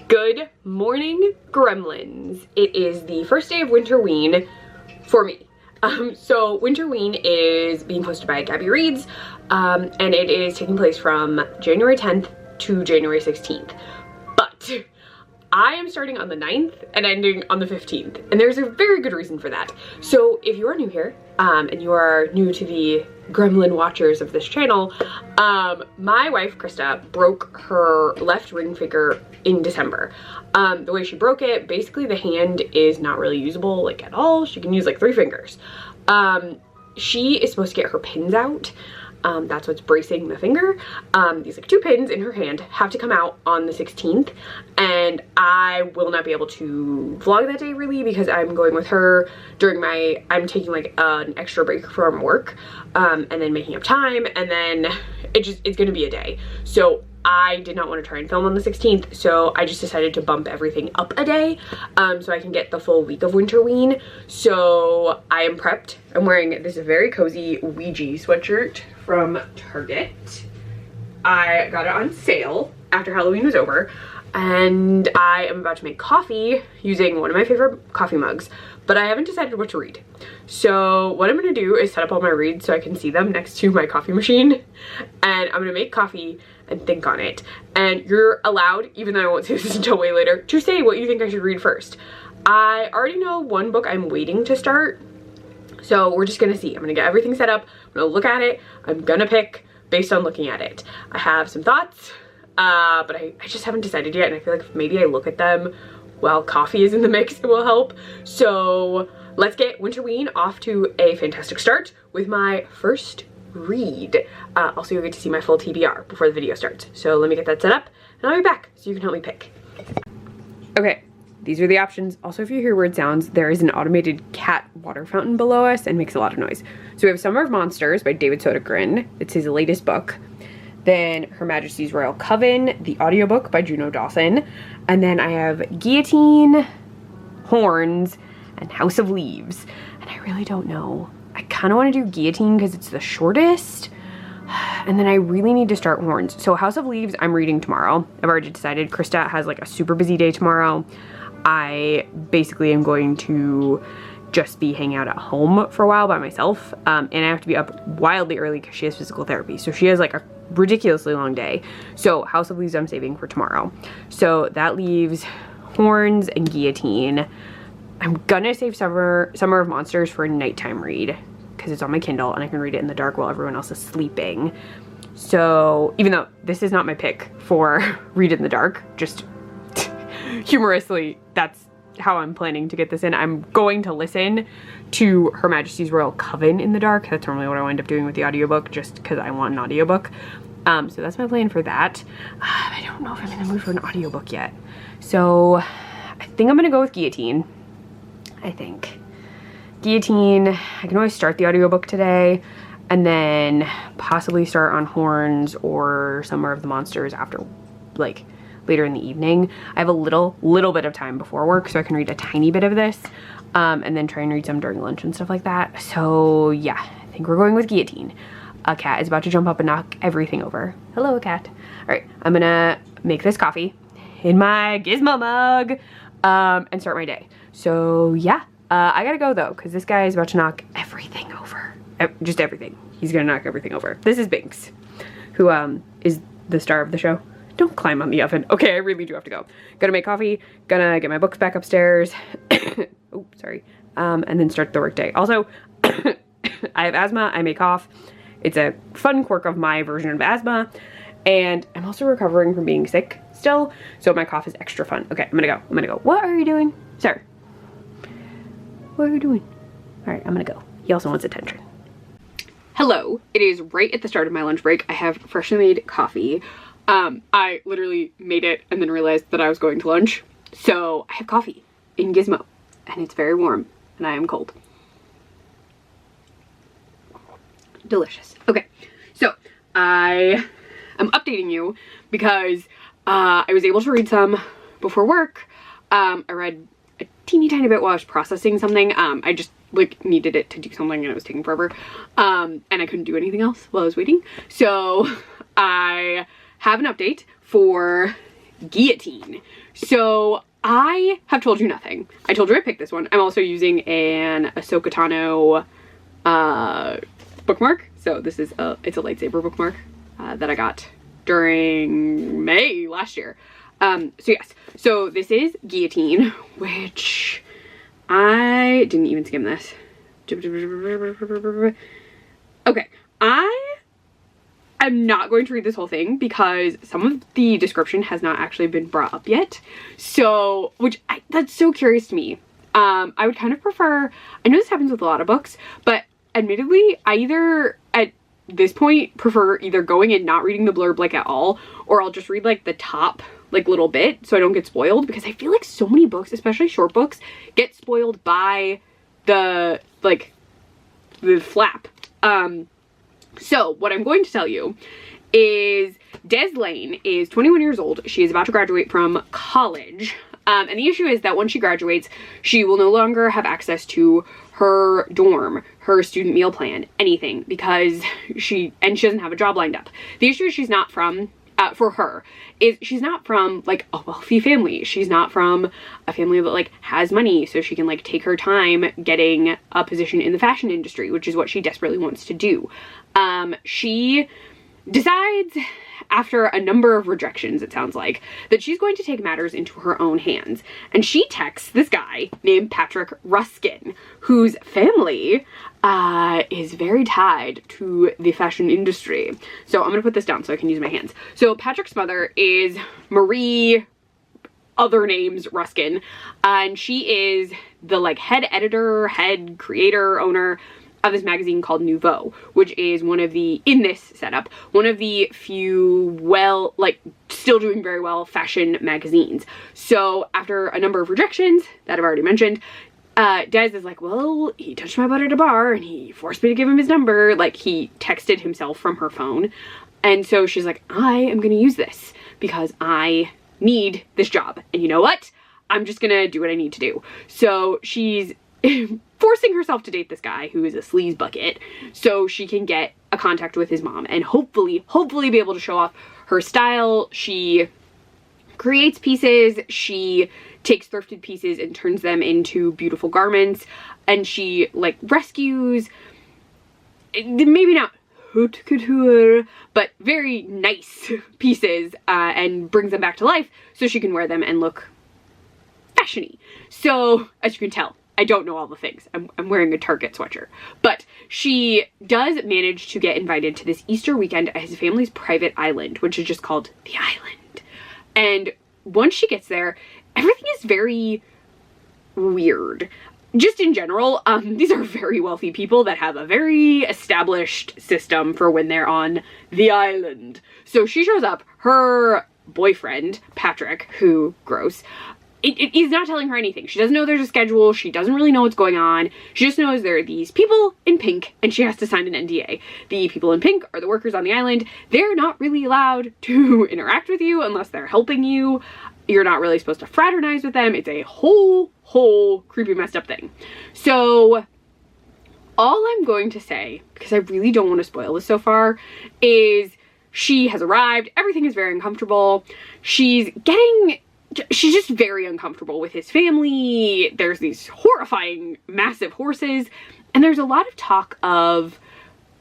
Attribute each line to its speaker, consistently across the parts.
Speaker 1: Good morning, gremlins. It is the first day of Winterween for me. So Winterween is being hosted by Gabby Reeds, and it is taking place from January 10th to January 16th. But I am starting on the 9th and ending on the 15th, and there's a very good reason for that. So if you are new here, and you are new to the gremlin watchers of this channel, my wife Krista broke her left ring finger in December. The way she broke it, basically the hand is not really usable like at all. She can use like 3 fingers. She is supposed to get her pins out. That's what's bracing the finger. These like 2 pins in her hand have to come out on the 16th, and I will not be able to vlog that day really because I'm going with her during I'm taking like an extra break from work, and then making up time, and then it's gonna be a day. So I did not want to try and film on the 16th, so I just decided to bump everything up a day, so I can get the full week of Winterween. So I am prepped. I'm wearing this very cozy Ouija sweatshirt from Target. I got it on sale after Halloween was over, and I am about to make coffee using one of my favorite coffee mugs, but I haven't decided what to read. So what I'm gonna do is set up all my reads so I can see them next to my coffee machine, and I'm gonna make coffee and think on it. And you're allowed, even though I won't say this until way later, to say what you think I should read first. I already know one book I'm waiting to start, so we're just gonna see. I'm gonna get everything set up, I'm gonna look at it, I'm gonna pick based on looking at it. I have some thoughts, but I just haven't decided yet, and I feel like if maybe I look at them while coffee is in the mix, it will help. So let's get Winterween off to a fantastic start with my first read. Also, you'll get to see my full TBR before the video starts. So let me get that set up, and I'll be back so you can help me pick. Okay, these are the options. Also, if you hear weird sounds, there is an automated cat water fountain below us and makes a lot of noise. So we have Summer of Monsters by David Sodegren. It's his latest book. Then Her Majesty's Royal Coven, the audiobook by Juno Dawson. And then I have Guillotine, Horns, and House of Leaves. And I really don't know. I kind of want to do Guillotine because it's the shortest. And then I really need to start Horns. So House of Leaves, I'm reading tomorrow. I've already decided. Krista has like a super busy day tomorrow. I basically am going to just be hanging out at home for a while by myself. And I have to be up wildly early because she has physical therapy. So she has like a ridiculously long day. So House of Leaves I'm saving for tomorrow. So that leaves Horns and Guillotine. I'm gonna save Summer of Monsters for a nighttime read because it's on my Kindle and I can read it in the dark while everyone else is sleeping. So even though this is not my pick for read in the dark, just humorously, that's how I'm planning to get this in. I'm going to listen to Her Majesty's Royal Coven in the dark. That's normally what I wind up doing with the audiobook just because I want an audiobook. So that's my plan for that. I don't know if I'm in the mood for an audiobook yet. So I think I'm gonna go with Guillotine. I think. Guillotine, I can always start the audiobook today and then possibly start on Horns or Summer of the Monsters after, like, later in the evening. I have a little bit of time before work, so I can read a tiny bit of this, and then try and read some during lunch and stuff like that. So yeah, I think we're going with Guillotine. A cat is about to jump up and knock everything over. Hello, cat. All right, I'm gonna make this coffee in my gizmo mug, and start my day. So yeah, I gotta go though, because this guy is about to knock everything over. Just everything. He's gonna knock everything over. This is Binks, who is the star of the show. Don't climb on the oven. Okay, I really do have to go. Gonna make coffee, gonna get my books back upstairs. Oh, sorry. And then start the work day. Also, I have asthma, I may cough. It's a fun quirk of my version of asthma. And I'm also recovering from being sick still, so my cough is extra fun. Okay, I'm gonna go. What are you doing, sir? What are you doing? All right, I'm gonna go. He also wants attention. Hello, it is right at the start of my lunch break. I have freshly made coffee. I literally made it and then realized that I was going to lunch. So I have coffee in Gizmo and it's very warm and I am cold. Delicious. Okay, so I am updating you because I was able to read some before work. I read a teeny tiny bit while I was processing something. I just like needed it to do something and it was taking forever. And I couldn't do anything else while I was waiting. So I have an update for Guillotine. So I have told you nothing. I told you I picked this one. I'm also using an Ahsoka Tano bookmark. So this is it's a lightsaber bookmark that I got during May last year. So yes, so this is Guillotine, which I didn't even skim this. Okay, I'm not going to read this whole thing because some of the description has not actually been brought up yet. So, that's so curious to me. I would kind of prefer, I know this happens with a lot of books, but admittedly, I either at this point prefer either going and not reading the blurb like at all, or I'll just read like the top like little bit so I don't get spoiled, because I feel like so many books, especially short books, get spoiled by the flap. So what I'm going to tell you is Des Lane is 21 years old. She is about to graduate from college. And the issue is that once she graduates, she will no longer have access to her dorm, her student meal plan, anything, because she doesn't have a job lined up. The issue is she's not from, for her, is she's not from like a wealthy family. She's not from a family that like has money so she can like take her time getting a position in the fashion industry, which is what she desperately wants to do. She decides, after a number of rejections, it sounds like, that she's going to take matters into her own hands. And she texts this guy named Patrick Ruskin, whose family is very tied to the fashion industry. So I'm gonna put this down so I can use my hands. So Patrick's mother is Marie, other names, Ruskin, and she is the like head editor, head creator, owner of this magazine called Nouveau, which is one of the, in this setup, one of the few still doing very well fashion magazines. So after a number of rejections that I've already mentioned, Des is like, well, he touched my butt at a bar and he forced me to give him his number. Like, he texted himself from her phone. And so she's like, I am gonna use this because I need this job. And you know what? I'm just gonna do what I need to do. So she's forcing herself to date this guy who is a sleaze bucket so she can get a contact with his mom and hopefully be able to show off her style. She creates pieces, she takes thrifted pieces and turns them into beautiful garments, and she like rescues, maybe not haute couture, but very nice pieces and brings them back to life so she can wear them and look fashion-y. So as you can tell, I don't know all the things. I'm wearing a Target sweatshirt. But she does manage to get invited to this Easter weekend at his family's private island, which is just called the Island. And once she gets there, everything is very weird. Just in general, these are very wealthy people that have a very established system for when they're on the island. So she shows up, her boyfriend, Patrick, who, gross, he's not telling her anything. She doesn't know there's a schedule. She doesn't really know what's going on. She just knows there are these people in pink and she has to sign an NDA. The people in pink are the workers on the island. They're not really allowed to interact with you unless they're helping you. You're not really supposed to fraternize with them. It's a whole creepy, messed up thing. So all I'm going to say, because I really don't want to spoil this so far, is she has arrived. Everything is very uncomfortable. She's just very uncomfortable with his family. There's these horrifying, massive horses. And there's a lot of talk of,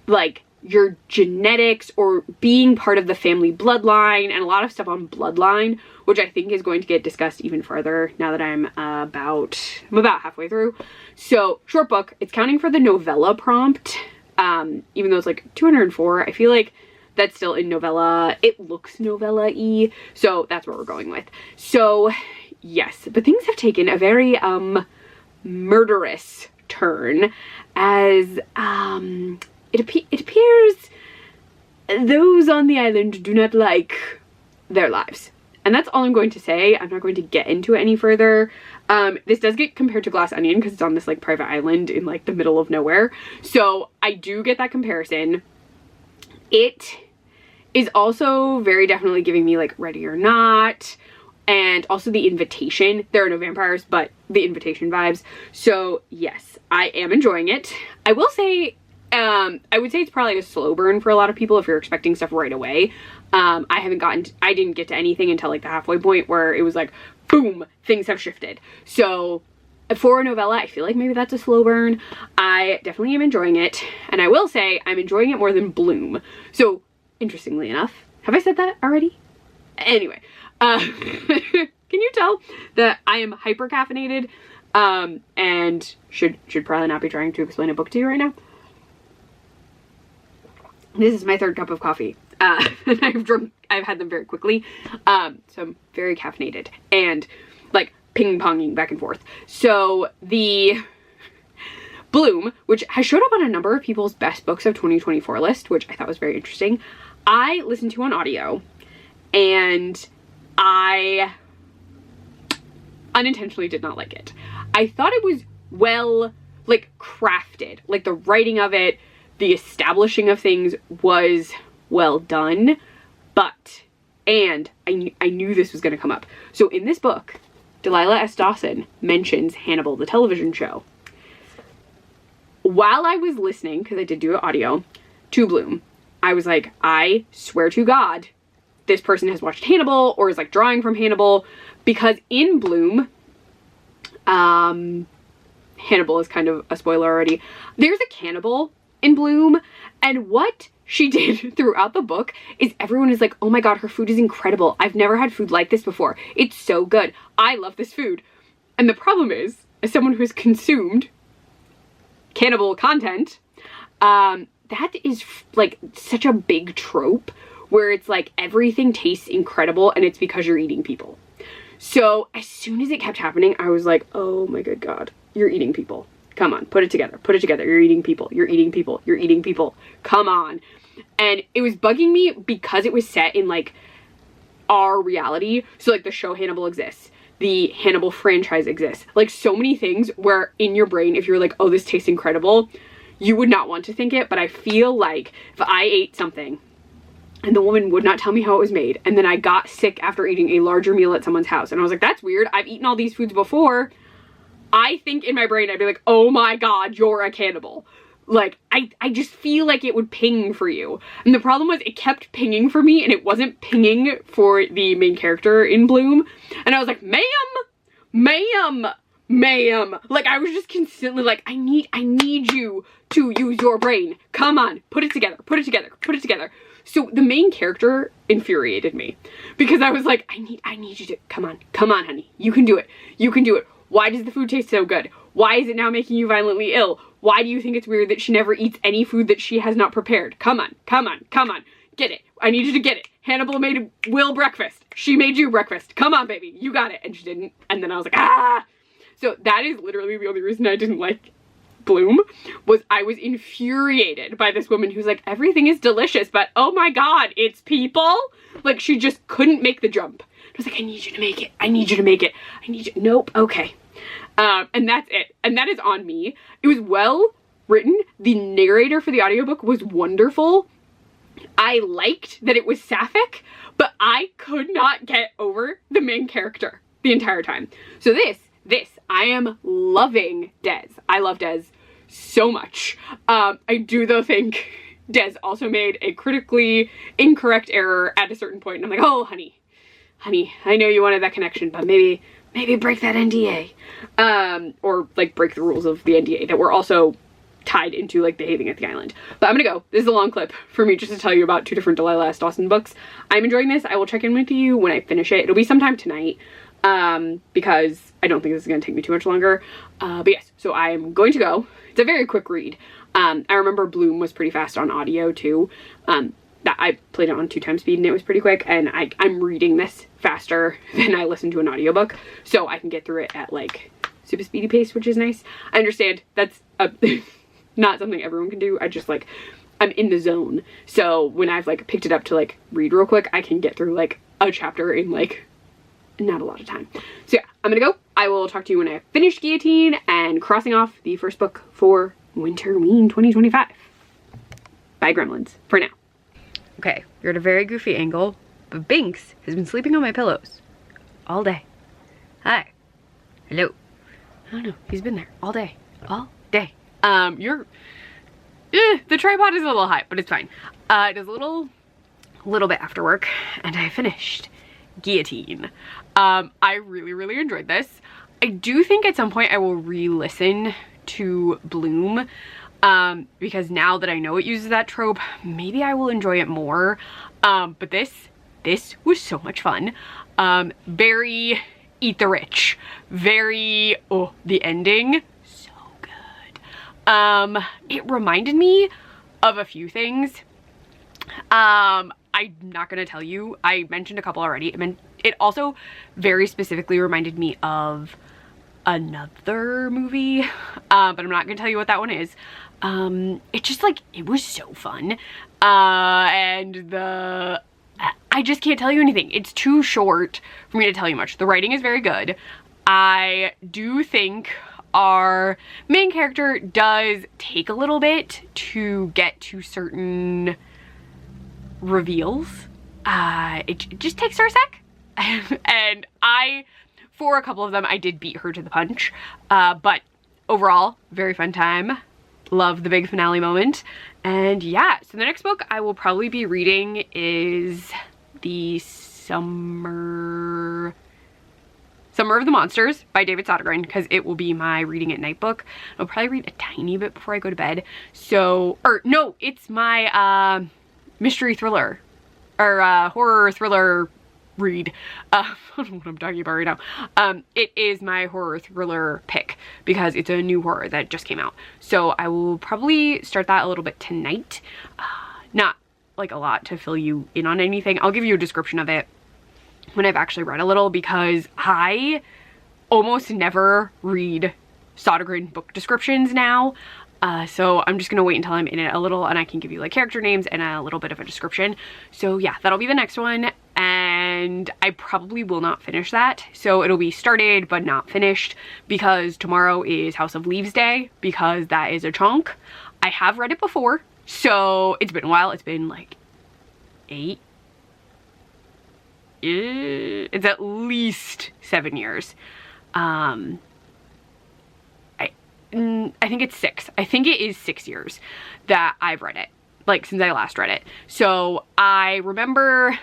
Speaker 1: like, your genetics or being part of the family bloodline and a lot of stuff on bloodline, which I think is going to get discussed even further now that I'm about halfway through. So, short book. It's counting for the novella prompt. Even though it's, like, 204, I feel like that's still in novella. It looks novella-y, so that's what we're going with. So yes, but things have taken a very murderous turn as it appears those on the island do not like their lives. And that's all I'm going to say. I'm not going to get into it any further. This does get compared to Glass Onion because it's on this like private island in like the middle of nowhere. So I do get that comparison. It is also very definitely giving me like Ready or Not, and also The Invitation. There are no vampires, but The Invitation vibes. So yes, I am enjoying it. I will say, I would say it's probably a slow burn for a lot of people if you're expecting stuff right away. I didn't get to anything until like the halfway point where it was like, boom, things have shifted. So for a novella, I feel like maybe that's a slow burn. I definitely am enjoying it. And I will say I'm enjoying it more than Bloom. So interestingly enough, have I said that already? Anyway, can you tell that I am hyper caffeinated and should probably not be trying to explain a book to you right now? This is my third cup of coffee. And I've had them very quickly. So I'm very caffeinated and like ping-ponging back and forth. So the Bloom, which has showed up on a number of people's best books of 2024 list, which I thought was very interesting, I listened to on audio and I unintentionally did not like it. I thought it was well, like, crafted. Like, the writing of it, the establishing of things was well done, but, and I knew this was going to come up. So in this book, Delilah S. Dawson mentions Hannibal, the television show. While I was listening, because I did do audio, to Bloom, I was like, I swear to God, this person has watched Hannibal or is like drawing from Hannibal, because in Bloom, Hannibal is kind of a spoiler already. There's a cannibal in Bloom, and what she did throughout the book is everyone is like, oh my God, her food is incredible. I've never had food like this before. It's so good. I love this food. And the problem is, as someone who has consumed cannibal content, that is like such a big trope where it's like everything tastes incredible and it's because you're eating people. So as soon as it kept happening, I was like, oh my good God, you're eating people. Come on, put it together, put it together. You're eating people, you're eating people, you're eating people. Come on. And it was bugging me because it was set in like our reality. So like the show Hannibal exists. The Hannibal franchise exists. Like so many things where in your brain, if you're like, oh, this tastes incredible, you would not want to think it. But I feel like if I ate something and the woman would not tell me how it was made, and then I got sick after eating a larger meal at someone's house, and I was like, that's weird. I've eaten all these foods before. I think in my brain, I'd be like, oh my God, you're a cannibal. Like, I just feel like it would ping for you. And the problem was it kept pinging for me and it wasn't pinging for the main character in Bloom. And I was like, ma'am, ma'am, ma'am. Like, I was just consistently like, I need you to use your brain. Come on, put it together, put it together, put it together. So the main character infuriated me because I was like, I need you to, come on, honey. You can do it. You can do it. Why does the food taste so good? Why is it now making you violently ill? Why do you think it's weird that she never eats any food that she has not prepared? Come on, come on, come on. Get it. I need you to get it. Hannibal made Will breakfast. She made you breakfast. Come on, baby. You got it. And she didn't. And then I was like, ah! So that is literally the only reason I didn't like Bloom, was I was infuriated by this woman who's like, everything is delicious, but oh my God, it's people. Like, she just couldn't make the jump. I was like, I need you to make it. I need you to make it. I need you. Nope. Okay. And that's it. And that is on me. It was well written. The narrator for the audiobook was wonderful. I liked that it was sapphic, but I could not get over the main character the entire time. So this, I am loving Des. I love Des so much. I do though think Des also made a critically incorrect error at a certain point. And I'm like, oh, honey, I know you wanted that connection, but maybe break that NDA. Or like break the rules of the NDA that were also tied into like behaving at the island. But I'm gonna go. This is a long clip for me just to tell you about two different Delilah S. Dawson books. I'm enjoying this. I will check in with you when I finish it. It'll be sometime tonight, because I don't think this is gonna take me too much longer. But yes, so I'm going to go. It's a very quick read. I remember Bloom was pretty fast on audio too. That I played it on 2x speed and it was pretty quick, and I'm reading this faster than I listen to an audiobook, so I can get through it at like super speedy pace, which is nice. I understand that's not something everyone can do. I just like, I'm in the zone. So when I've like picked it up to like read real quick, I can get through like a chapter in like not a lot of time. So yeah, I'm gonna go. I will talk to you when I finish Guillotine and crossing off the first book for Winterween 2025. Bye, Gremlins, for now. Okay, you're at a very goofy angle, but Binks has been sleeping on my pillows all day. Hi. Hello. I don't know, he's been there all day. All day. The tripod is a little high, but it's fine. It does a little a little bit after work, and I finished Guillotine. I really enjoyed this. I do think at some point I will re-listen to Bloom, because now that I know it uses that trope, maybe I will enjoy it more. But this was so much fun. Very eat the rich, very, oh, the ending, so good. It reminded me of a few things. I'm not gonna tell you, I mentioned a couple already. It also very specifically reminded me of another movie, but I'm not gonna tell you what that one is. It just, like, it was so fun. And I just can't tell you anything. It's too short for me to tell you much. The writing is very good. I do think our main character does take a little bit to get to certain reveals. It just takes her a sec. And for a couple of them, I did beat her to the punch. But overall, very fun time. Love the big finale moment. And yeah, so the next book I will probably be reading is the Summer of the Monsters by David Sodergren, because it will be my reading at night book. I'll probably read a tiny bit before I go to bed. So, or no, it's my mystery thriller or horror thriller read. I don't know what I'm talking about right now. It is my horror thriller pick because it's a new horror that just came out. So I will probably start that a little bit tonight. Not like a lot to fill you in on anything. I'll give you a description of it when I've actually read a little, because I almost never read Sodergren book descriptions now. So I'm just gonna wait until I'm in it a little and I can give you like character names and a little bit of a description. So yeah, that'll be the next one. And I probably will not finish that. So it'll be started but not finished, because tomorrow is House of Leaves Day, because that is a chunk. I have read it before, so it's been a while. It's been like 8. It's at least 7 years. I think it's 6. I think it is 6 years that I've read it, like since I last read it. So I remember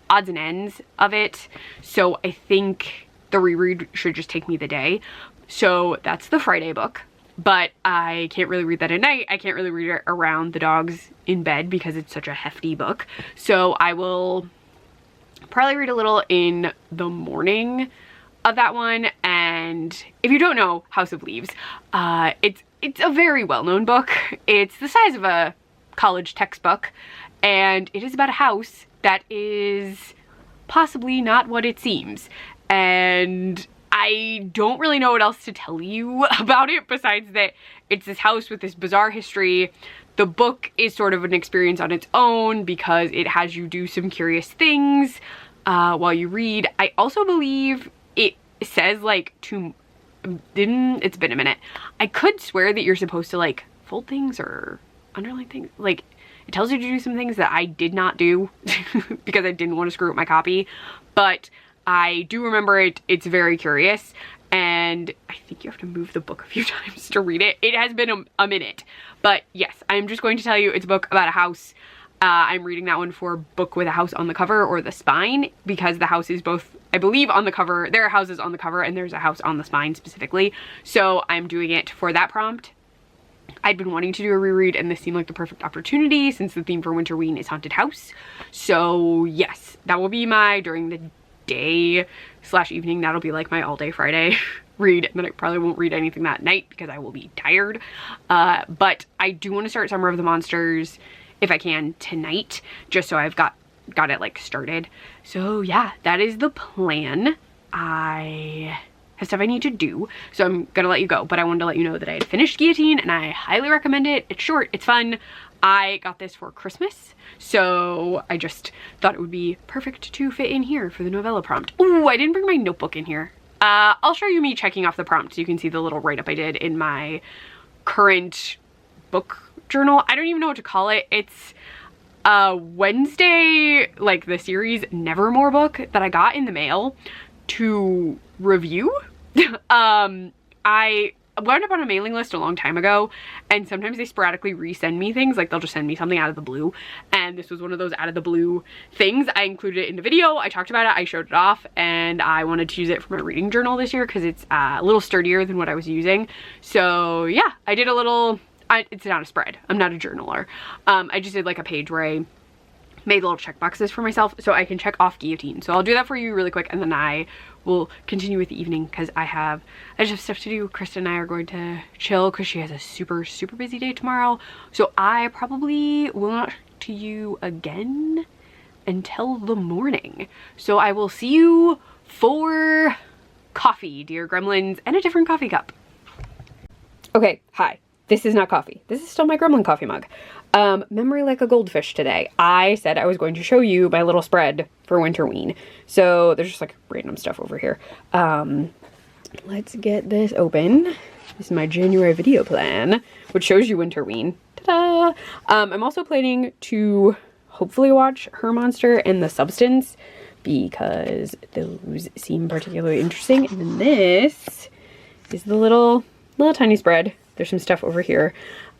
Speaker 1: odds and ends of it. So I think the reread should just take me the day. So that's the Friday book, but I can't really read that at night. I can't really read it around the dogs in bed because it's such a hefty book. So I will probably read a little in the morning of that one. And if you don't know House of Leaves, it's a very well-known book. It's the size of a college textbook, and it is about a house that is possibly not what it seems. And I don't really know what else to tell you about it besides that it's this house with this bizarre history. The book is sort of an experience on its own because it has you do some curious things while you read. I also believe it says like it's been a minute. I could swear that you're supposed to like fold things or underline things. Like, it tells you to do some things that I did not do because I didn't want to screw up my copy. But I do remember it. It's very curious. And I think you have to move the book a few times to read it. It has been a minute. But yes, I'm just going to tell you it's a book about a house. I'm reading that one for book with a house on the cover or the spine, because the house is both, I believe, on the cover. There are houses on the cover and there's a house on the spine specifically. So I'm doing it for that prompt. I'd been wanting to do a reread and this seemed like the perfect opportunity since the theme for Winterween is haunted house. So yes, that will be my during the day / evening. That'll be like my all day Friday read, and then I probably won't read anything that night because I will be tired. But I do want to start Summer of the Monsters if I can tonight, just so I've got it like started. So yeah, that is the plan. I have stuff I need to do, so I'm gonna let you go, but I wanted to let you know that I had finished Guillotine and I highly recommend it. It's short, it's fun. I got this for Christmas, so I just thought it would be perfect to fit in here for the novella prompt. Ooh, I didn't bring my notebook in here. I'll show you me checking off the prompt so you can see the little write-up I did in my current book journal. I don't even know what to call it. It's Wednesday, like the series Nevermore book that I got in the mail to review. I wound up on a mailing list a long time ago, and sometimes they sporadically resend me things. Like they'll just send me something out of the blue, and this was one of those out of the blue things. I included it in the video, I talked about it, I showed it off, and I wanted to use it for my reading journal this year because it's a little sturdier than what I was using. So yeah, I did a little, it's not a spread, I'm not a journaler. I just did like a page where I made little check boxes for myself so I can check off guillotine. So I'll do that for you really quick, and then I will continue with the evening because I just have stuff to do. Krista and I are going to chill because she has a super busy day tomorrow. So I probably will not talk to you again until the morning. So I will see you for coffee, dear gremlins, and a different coffee cup. Okay, hi. This is not coffee. This is still my gremlin coffee mug. Memory like a goldfish today. I said I was going to show you my little spread for Winterween. So there's just like random stuff over here. Let's get this open. This is my January video plan, which shows you Winterween. Ta-da! I'm also planning to hopefully watch Her Monster and The Substance because those seem particularly interesting. And then this is the little tiny spread. There's some stuff over here.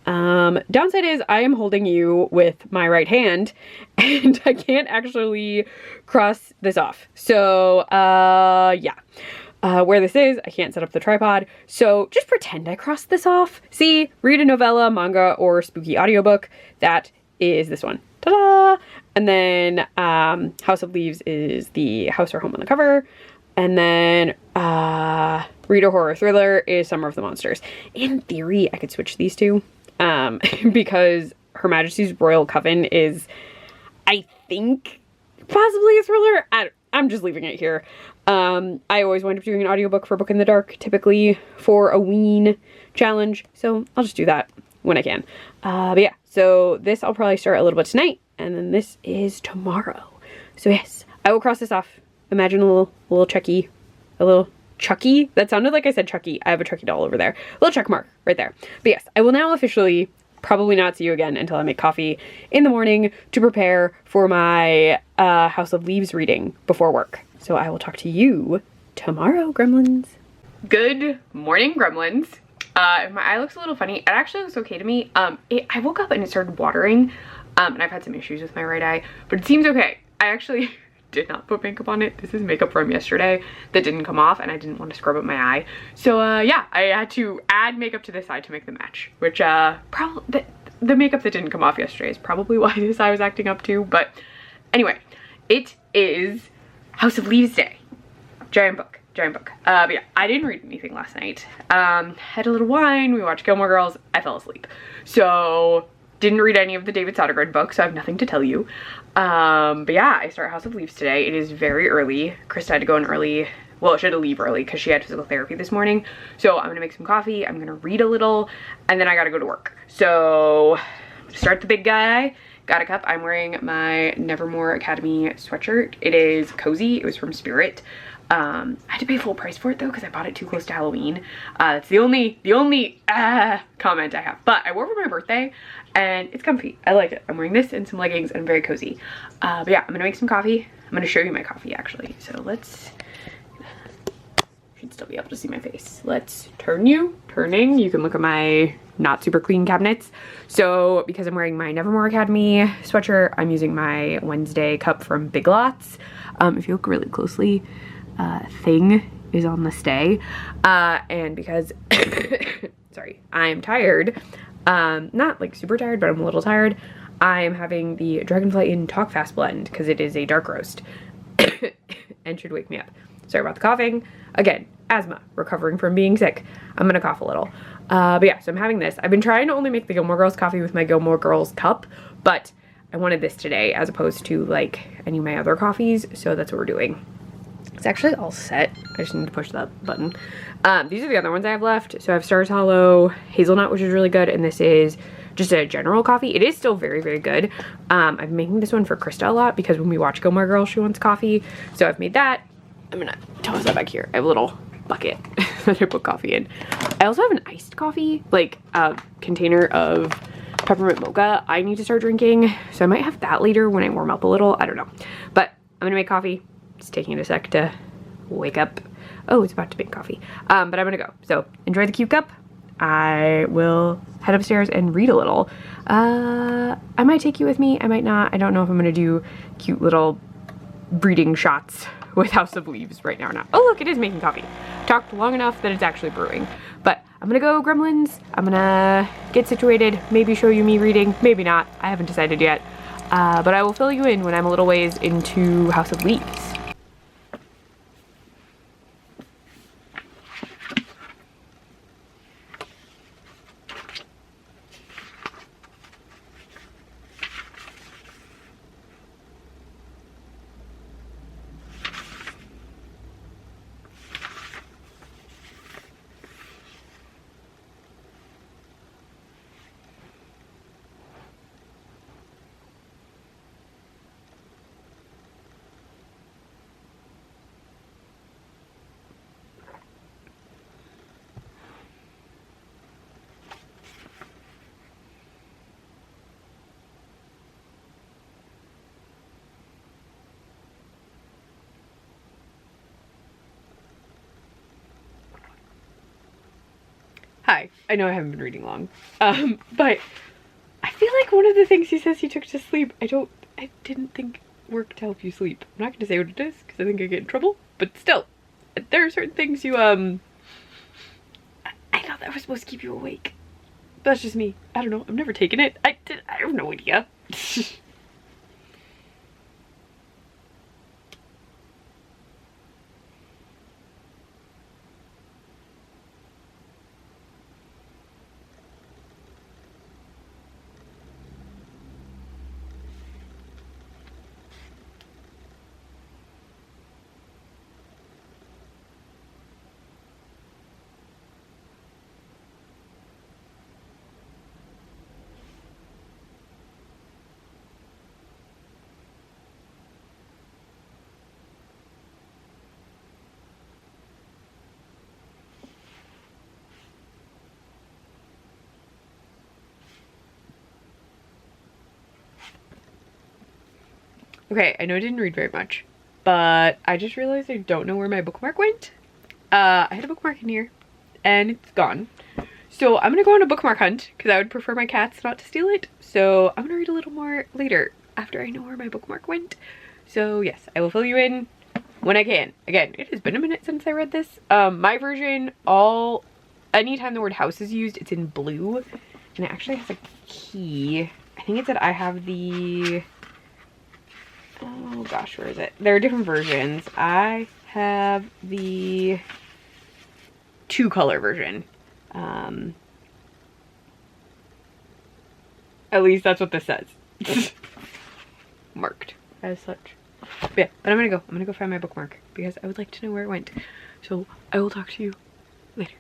Speaker 1: Downside is I am holding you with my right hand and I can't actually cross this off. So, yeah. Where this is, I can't set up the tripod. So just pretend I crossed this off. See, read a novella, manga, or spooky audiobook. That is this one. Ta-da! And then, House of Leaves is the house or home on the cover. And then, read a horror thriller is Summer of the Monsters. In theory, I could switch these two. Because Her Majesty's Royal Coven is, I think, possibly a thriller. I'm just leaving it here. I always wind up doing an audiobook for Book in the Dark, typically for a ween challenge. So I'll just do that when I can. But yeah, so this I'll probably start a little bit tonight, and then this is tomorrow. So yes, I will cross this off. Imagine a little Chucky, a little Chucky. That sounded like I said Chucky. I have a Chucky doll over there. A little check mark right there. But yes, I will now officially probably not see you again until I make coffee in the morning to prepare for my House of Leaves reading before work. So I will talk to you tomorrow, gremlins. Good morning, gremlins. My eye looks a little funny. It actually looks okay to me. I woke up and it started watering, and I've had some issues with my right eye, but it seems okay. I actually did not put makeup on it. This is makeup from yesterday that didn't come off, and I didn't want to scrub up my eye. So yeah, I had to add makeup to this eye to make the match, which probably the makeup that didn't come off yesterday is probably why this eye was acting up too. But anyway, it is House of Leaves Day. Giant book. But yeah, I didn't read anything last night. Had a little wine, we watched Gilmore Girls, I fell asleep. So didn't read any of the David Sodergren books, so I have nothing to tell you. But yeah, I start House of Leaves today. It is very early. Krista had to go in early. Well, she had to leave early because she had physical therapy this morning. So I'm gonna make some coffee, I'm gonna read a little, and then I gotta go to work. So I'm gonna start the big guy. Got a cup. I'm wearing my Nevermore Academy sweatshirt. It is cozy. It was from Spirit. I had to pay full price for it though because I bought it too close to Halloween. It's the only comment I have. But I wore it for my birthday and it's comfy. I like it. I'm wearing this and some leggings and very cozy. But yeah, I'm gonna make some coffee. I'm gonna show you my coffee actually. So let's, should still be able to see my face. Let's turning. You can look at my not super clean cabinets. So because I'm wearing my Nevermore Academy sweatshirt, I'm using my Wednesday cup from Big Lots. If you look really closely, Thing is on the stay. And because, sorry, I'm tired, not like super tired, but I'm a little tired, I'm having the Dragonfly Inn Talk Fast blend because it is a dark roast and should wake me up. Sorry about the coughing. Again, asthma, recovering from being sick. I'm gonna cough a little. But yeah, so I'm having this. I've been trying to only make the Gilmore Girls coffee with my Gilmore Girls cup, but I wanted this today as opposed to like any of my other coffees, so that's what we're doing. It's actually all set. I just need to push that button. These are the other ones I have left. So I have Stars Hollow, Hazelnut, which is really good, and this is just a general coffee. It is still very, very good. I'm making this one for Krista a lot because when we watch Gilmore Girls, she wants coffee. So I've made that. I'm gonna toss that back here. I have a little bucket that I put coffee in. I also have an iced coffee, like a container of peppermint mocha I need to start drinking. So I might have that later when I warm up a little. I don't know. But I'm gonna make coffee. It's taking a sec to wake up. Oh, it's about to make coffee. But I'm gonna go. So enjoy the cute cup. I will head upstairs and read a little. I might take you with me, I might not. I don't know if I'm gonna do cute little reading shots with House of Leaves right now or not. Oh look, it is making coffee. Talked long enough that it's actually brewing. But I'm gonna go Gremlins, I'm gonna get situated, maybe show you me reading, maybe not, I haven't decided yet. But I will fill you in when I'm a little ways into House of Leaves. Hi, I know I haven't been reading long, but I feel like one of the things he says he took to sleep, I didn't think worked to help you sleep. I'm not gonna say what it is because I think I get in trouble, but still, there are certain things you, I thought that was supposed to keep you awake. That's just me. I don't know. I've never taken it. I have no idea. Okay, I know I didn't read very much, but I just realized I don't know where my bookmark went. I had a bookmark in here, and it's gone. So I'm gonna go on a bookmark hunt, because I would prefer my cats not to steal it. So I'm gonna read a little more later, after I know where my bookmark went. So yes, I will fill you in when I can. Again, it has been a minute since I read this. My version, anytime the word house is used, it's in blue, and it actually has a key. I think it said I have the... oh gosh, where is it? There are different versions. I have the 2-color version. At least that's what this says. Marked as such. But yeah, but I'm gonna go find my bookmark because I would like to know where it went. So I will talk to you later.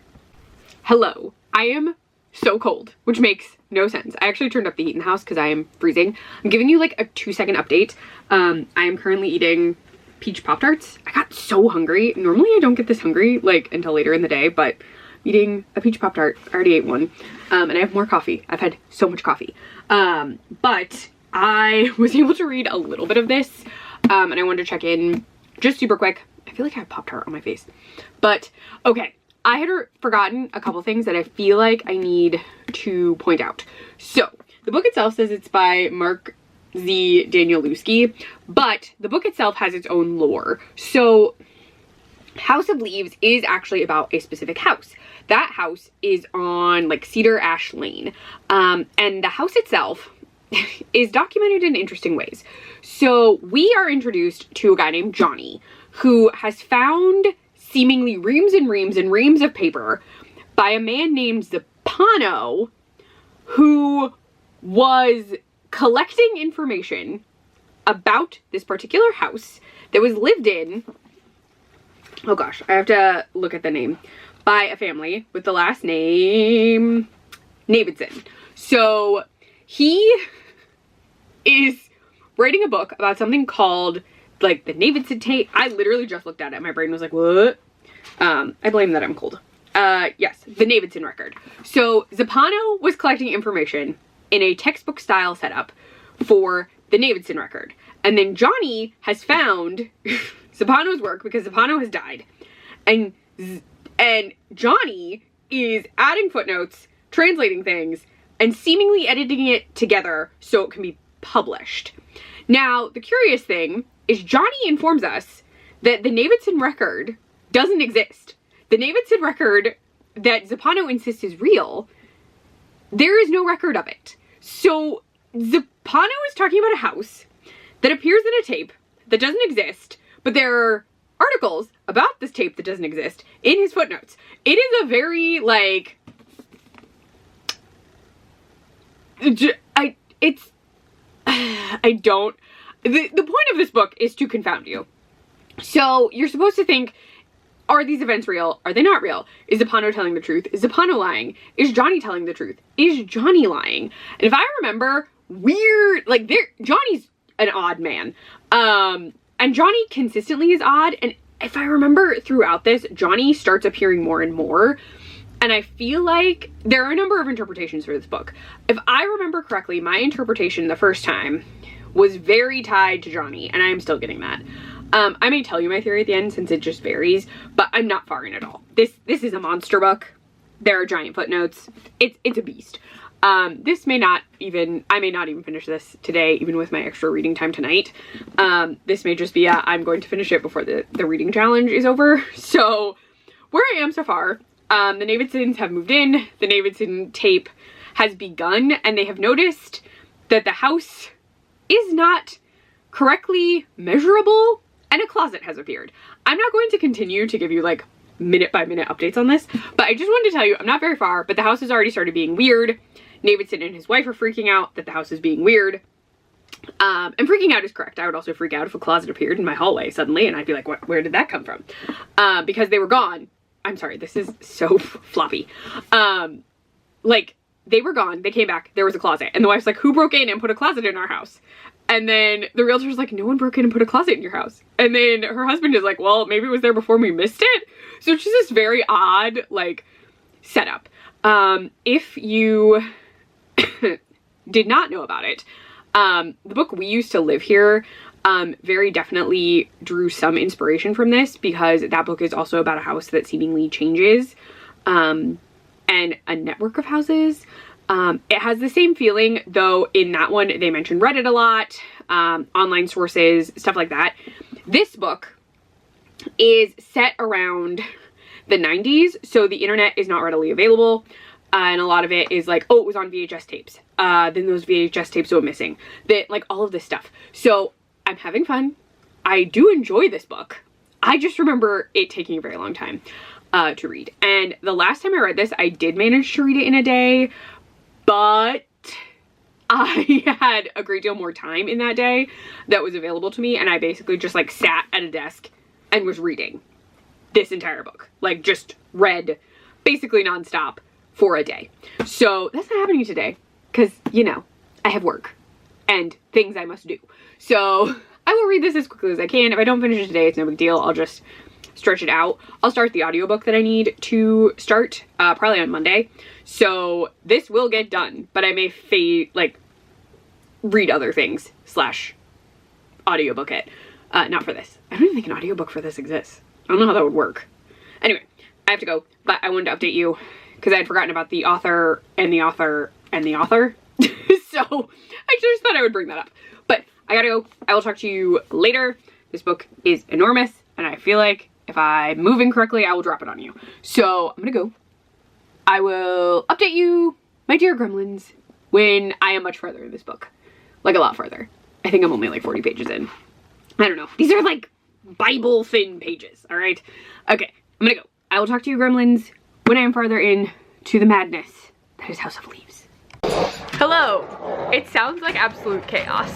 Speaker 1: Hello, I am so cold, which makes no sense. I actually turned up the heat in the house because I am freezing. I'm giving you like a 2-second update. I am currently eating peach Pop-Tarts. I got so hungry. Normally I don't get this hungry like until later in the day, but eating a peach Pop-Tart, I already ate one. And I have more coffee. I've had so much coffee. But I was able to read a little bit of this, and I wanted to check in just super quick. I feel like I have Pop-Tart on my face, but okay. I had forgotten a couple things that I feel like I need to point out. So the book itself says it's by Mark Z. Danielewski, but the book itself has its own lore. So House of Leaves is actually about a specific house. That house is on like Cedar Ash Lane. And the house itself is documented in interesting ways. So we are introduced to a guy named Johnny who has found seemingly reams and reams and reams of paper by a man named Zappano, who was collecting information about this particular house that was lived in, oh gosh, I have to look at the name, by a family with the last name Navidson. So he is writing a book about something called like the Navidson tape. I literally just looked at it. My brain was like, what? I blame that I'm cold. Yes, the Navidson record. So Zappano was collecting information in a textbook style setup for the Navidson record. And then Johnny has found Zappano's work because Zappano has died. And Johnny is adding footnotes, translating things, and seemingly editing it together so it can be published. Now, the curious thing is Johnny informs us that the Navidson record doesn't exist. The Navidson record that Zappano insists is real, there is no record of it. So Zappano is talking about a house that appears in a tape that doesn't exist, but there are articles about this tape that doesn't exist in his footnotes. It is a very, like, the point of this book is to confound you. So you're supposed to think, are these events real? Are they not real? Is Zappano telling the truth? Is Zappano lying? Is Johnny telling the truth? Is Johnny lying? And if I remember, Johnny's an odd man. And Johnny consistently is odd. And if I remember throughout this, Johnny starts appearing more and more. And I feel like there are a number of interpretations for this book. If I remember correctly, my interpretation the first time was very tied to Johnny, and I am still getting that. I may tell you my theory at the end since it just varies, but I'm not far in at all. This is a monster book. There are giant footnotes. It's a beast. This may not even, I may not even finish this today, even with my extra reading time tonight. This may just be I'm going to finish it before the reading challenge is over. So where I am so far, the Navidsons have moved in, the Navidson tape has begun, and they have noticed that the house is not correctly measurable, and a closet has appeared. I'm not going to continue to give you like minute by minute updates on this, but I just wanted to tell you I'm not very far, but the house has already started being weird. Navidson and his wife are freaking out that the house is being weird. And freaking out is correct. I would also freak out if a closet appeared in my hallway suddenly, and I'd be like, where did that come from? Because they were gone. I'm sorry, this is so floppy. Like, they were gone, they came back, there was a closet, and the wife's like, who broke in and put a closet in our house? And then the realtor's like, no one broke in and put a closet in your house. And then her husband is like, well, maybe it was there before we missed it. So it's just this very odd, like, setup. If you did not know about it, the book We Used to Live Here very definitely drew some inspiration from this, because that book is also about a house that seemingly changes, and a network of houses. It has the same feeling, though in that one they mention Reddit a lot, online sources, stuff like that. This book is set around the 90s, so the internet is not readily available, and a lot of it is like, oh, it was on VHS tapes. Then those VHS tapes went missing. Like all of this stuff. So I'm having fun. I do enjoy this book. I just remember it taking a very long time to read. And the last time I read this, I did manage to read it in a day, but I had a great deal more time in that day that was available to me, and I basically just like sat at a desk and was reading this entire book. Like, just read basically nonstop for a day. So that's not happening today, because, you know, I have work and things I must do. So I will read this as quickly as I can. If I don't finish it today, it's no big deal. I'll just stretch it out. I'll start the audiobook that I need to start probably on Monday. So this will get done, but I may read other things / audiobook it. Not for this. I don't even think an audiobook for this exists. I don't know how that would work. Anyway, I have to go, but I wanted to update you because I had forgotten about the author and the author and the author. So I just thought I would bring that up. But I gotta go. I will talk to you later. This book is enormous, and I feel like if I'm moving correctly, I will drop it on you. So I'm gonna go. I will update you, my dear gremlins, when I am much further in this book. Like, a lot further. I think I'm only like 40 pages in. I don't know. These are like Bible thin pages, all right? Okay, I'm gonna go. I will talk to you, gremlins, when I am farther in to the madness that is House of Leaves. Hello. It sounds like absolute chaos.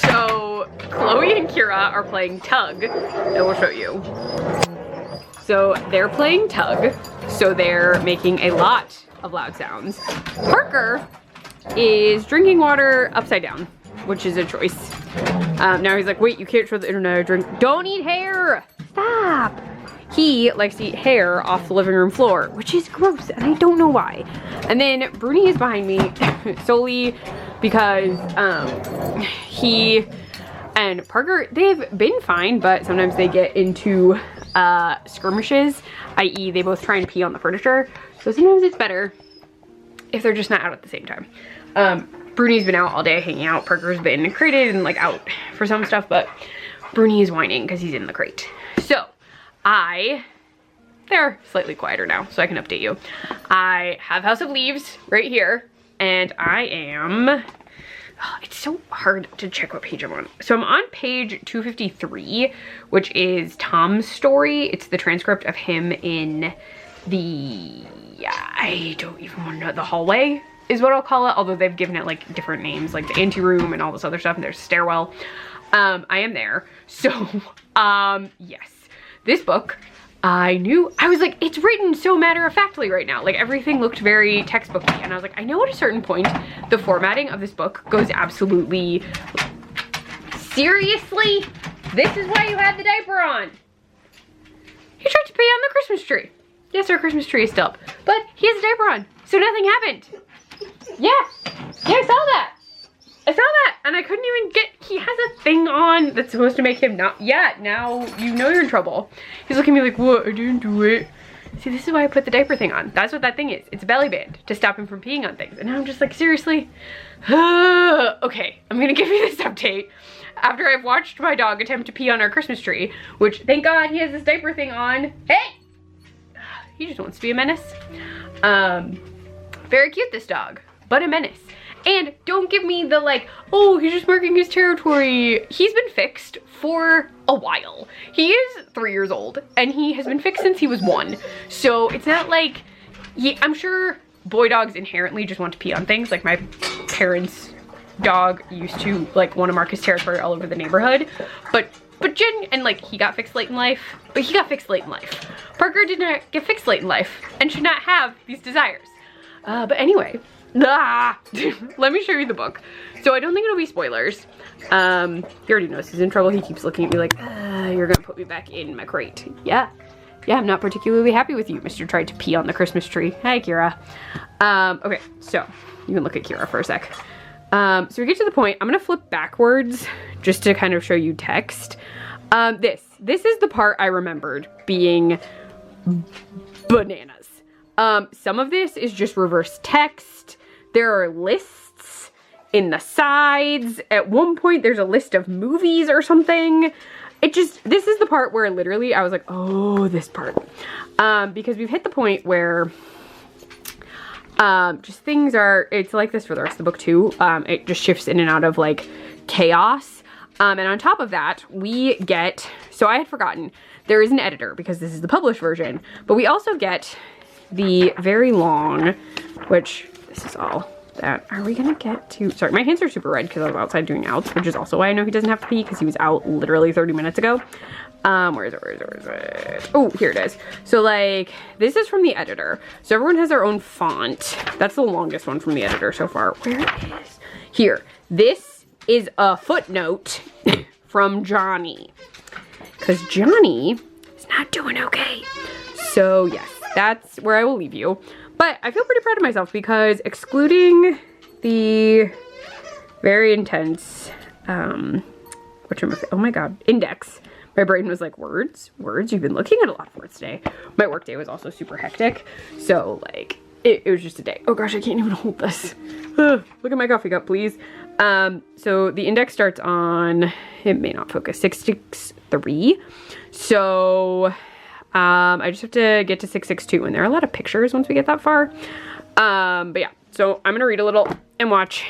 Speaker 1: So Chloe and Kira are playing tug, and we'll show you. So they're playing tug, so they're making a lot of loud sounds. Parker is drinking water upside down, which is a choice. Now he's like, wait, you can't show the internet I drink. Don't eat hair! Stop! He likes to eat hair off the living room floor, which is gross, and I don't know why. And then Bruni is behind me solely because he and Parker, they've been fine, but sometimes they get into skirmishes, i.e. they both try and pee on the furniture. So sometimes it's better if they're just not out at the same time. Bruni's been out all day hanging out. Parker's been crated and like out for some stuff, but Bruni is whining because he's in the crate. So they're slightly quieter now, so I can update you. I have House of Leaves right here, and I am, it's so hard to check what page I'm on. So I'm on page 253, which is Tom's story. It's the transcript of him in the, I don't even want to know, the hallway is what I'll call it, although they've given it like different names, like the anteroom and all this other stuff, and there's a stairwell. I am there. So, yes, this book, I was like, it's written so matter-of-factly right now. Like, everything looked very textbooky, and I was like, I know at a certain point, the formatting of this book goes absolutely, seriously? This is why you had the diaper on. He tried to pee on the Christmas tree. Yes, our Christmas tree is still up, but he has a diaper on, so nothing happened. Yeah, I saw that. And I couldn't even get, he has a thing on that's supposed to make him not, now you know you're in trouble. He's looking at me like, what, I didn't do it. See, this is why I put the diaper thing on. That's what that thing is. It's a belly band to stop him from peeing on things. And now I'm just like, seriously? Okay, I'm gonna give you this update after I've watched my dog attempt to pee on our Christmas tree, which thank God he has this diaper thing on. Hey! He just wants to be a menace. Very cute, this dog, but a menace. And don't give me the like, oh, he's just marking his territory. He's been fixed for a while. He is 3 years old and he has been fixed since he was 1. So it's not like, I'm sure boy dogs inherently just want to pee on things. Like my parents' dog used to like want to mark his territory all over the neighborhood. But Jen, and like he got fixed late in life, but he got fixed late in life. Parker did not get fixed late in life and should not have these desires. But anyway, let me show you the book. So I don't think it'll be spoilers. He already knows he's in trouble. He keeps looking at me like, you're gonna put me back in my crate. Yeah, I'm not particularly happy with you, Mr. Tried to pee on the Christmas tree. Hi, Kira. Okay, so you can look at Kira for a sec. So we get to the point, I'm gonna flip backwards just to kind of show you text. This is the part I remembered being bananas. Some of this is just reverse text. There are lists in the sides. At one point, there's a list of movies or something. This is the part where literally I was like, oh, this part. Because we've hit the point where just things are, it's like this for the rest of the book too. It just shifts in and out of like chaos. And on top of that, we get, so I had forgotten, there is an editor because this is the published version, but we also get the very long, which this is all that, are we gonna get to, sorry, my hands are super red because I was outside doing outs, which is also why I know he doesn't have to pee because he was out literally 30 minutes ago. Where is it? Oh, here it is. So like, this is from the editor. So everyone has their own font. That's the longest one from the editor so far. Where it is? Here. This is a footnote from Johnny. Because Johnny is not doing okay. So yes, that's where I will leave you. But I feel pretty proud of myself because excluding the very intense, oh my God, index. My brain was like, words, you've been looking at a lot of words today. My work day was also super hectic. So like, it was just a day. Oh gosh, I can't even hold this. Look at my coffee cup, please. So the index starts on, it may not focus, 663. So I just have to get to 662 and there are a lot of pictures once we get that far. But yeah, so I'm gonna read a little and watch.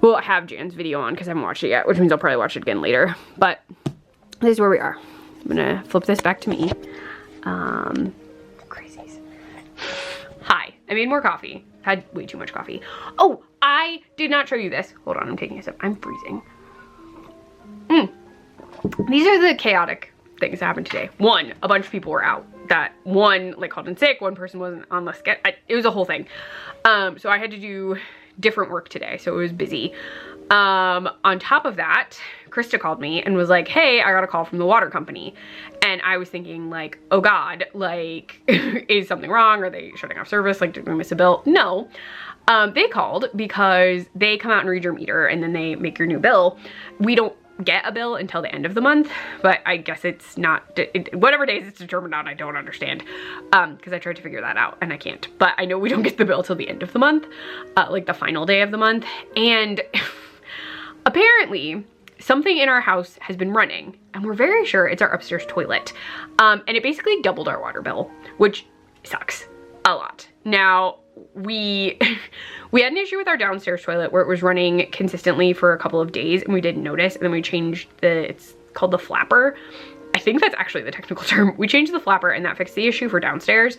Speaker 1: We'll have Jan's video on because I haven't watched it yet, which means I'll probably watch it again later. But this is where we are. I'm gonna flip this back to me. Crazies. Hi, I made more coffee. Had way too much coffee. Oh, I did not show you this. Hold on, I'm taking a sip. I'm freezing. These are the chaotic things that happened today. One, a bunch of people were out. That one like called in sick, one person wasn't on the schedule. It was a whole thing. So I had to do different work today, so it was busy. On top of that, Krista called me and was like, hey, I got a call from the water company. And I was thinking like, oh God, like, is something wrong? Are they shutting off service? Like, did we miss a bill? No. They called because they come out and read your meter and then they make your new bill. We don't get a bill until the end of the month, but I guess it's not, whatever days it's determined on, I don't understand, because I tried to figure that out and I can't. But I know we don't get the bill till the end of the month, like the final day of the month. And apparently something in our house has been running, and we're very sure it's our upstairs toilet. And it basically doubled our water bill, which sucks a lot. Now, we had an issue with our downstairs toilet where it was running consistently for a couple of days and we didn't notice, and then we changed it's called the flapper. I think that's actually the technical term. We changed the flapper and that fixed the issue for downstairs.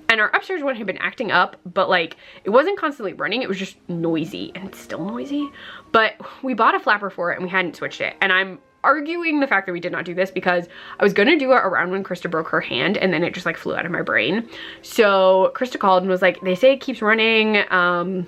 Speaker 1: And our upstairs one had been acting up, but like it wasn't constantly running, it was just noisy, and it's still noisy. But we bought a flapper for it and we hadn't switched it. And I'm arguing the fact that we did not do this because I was gonna do it around when Krista broke her hand, and then it just like flew out of my brain. So Krista called and was like, they say it keeps running, and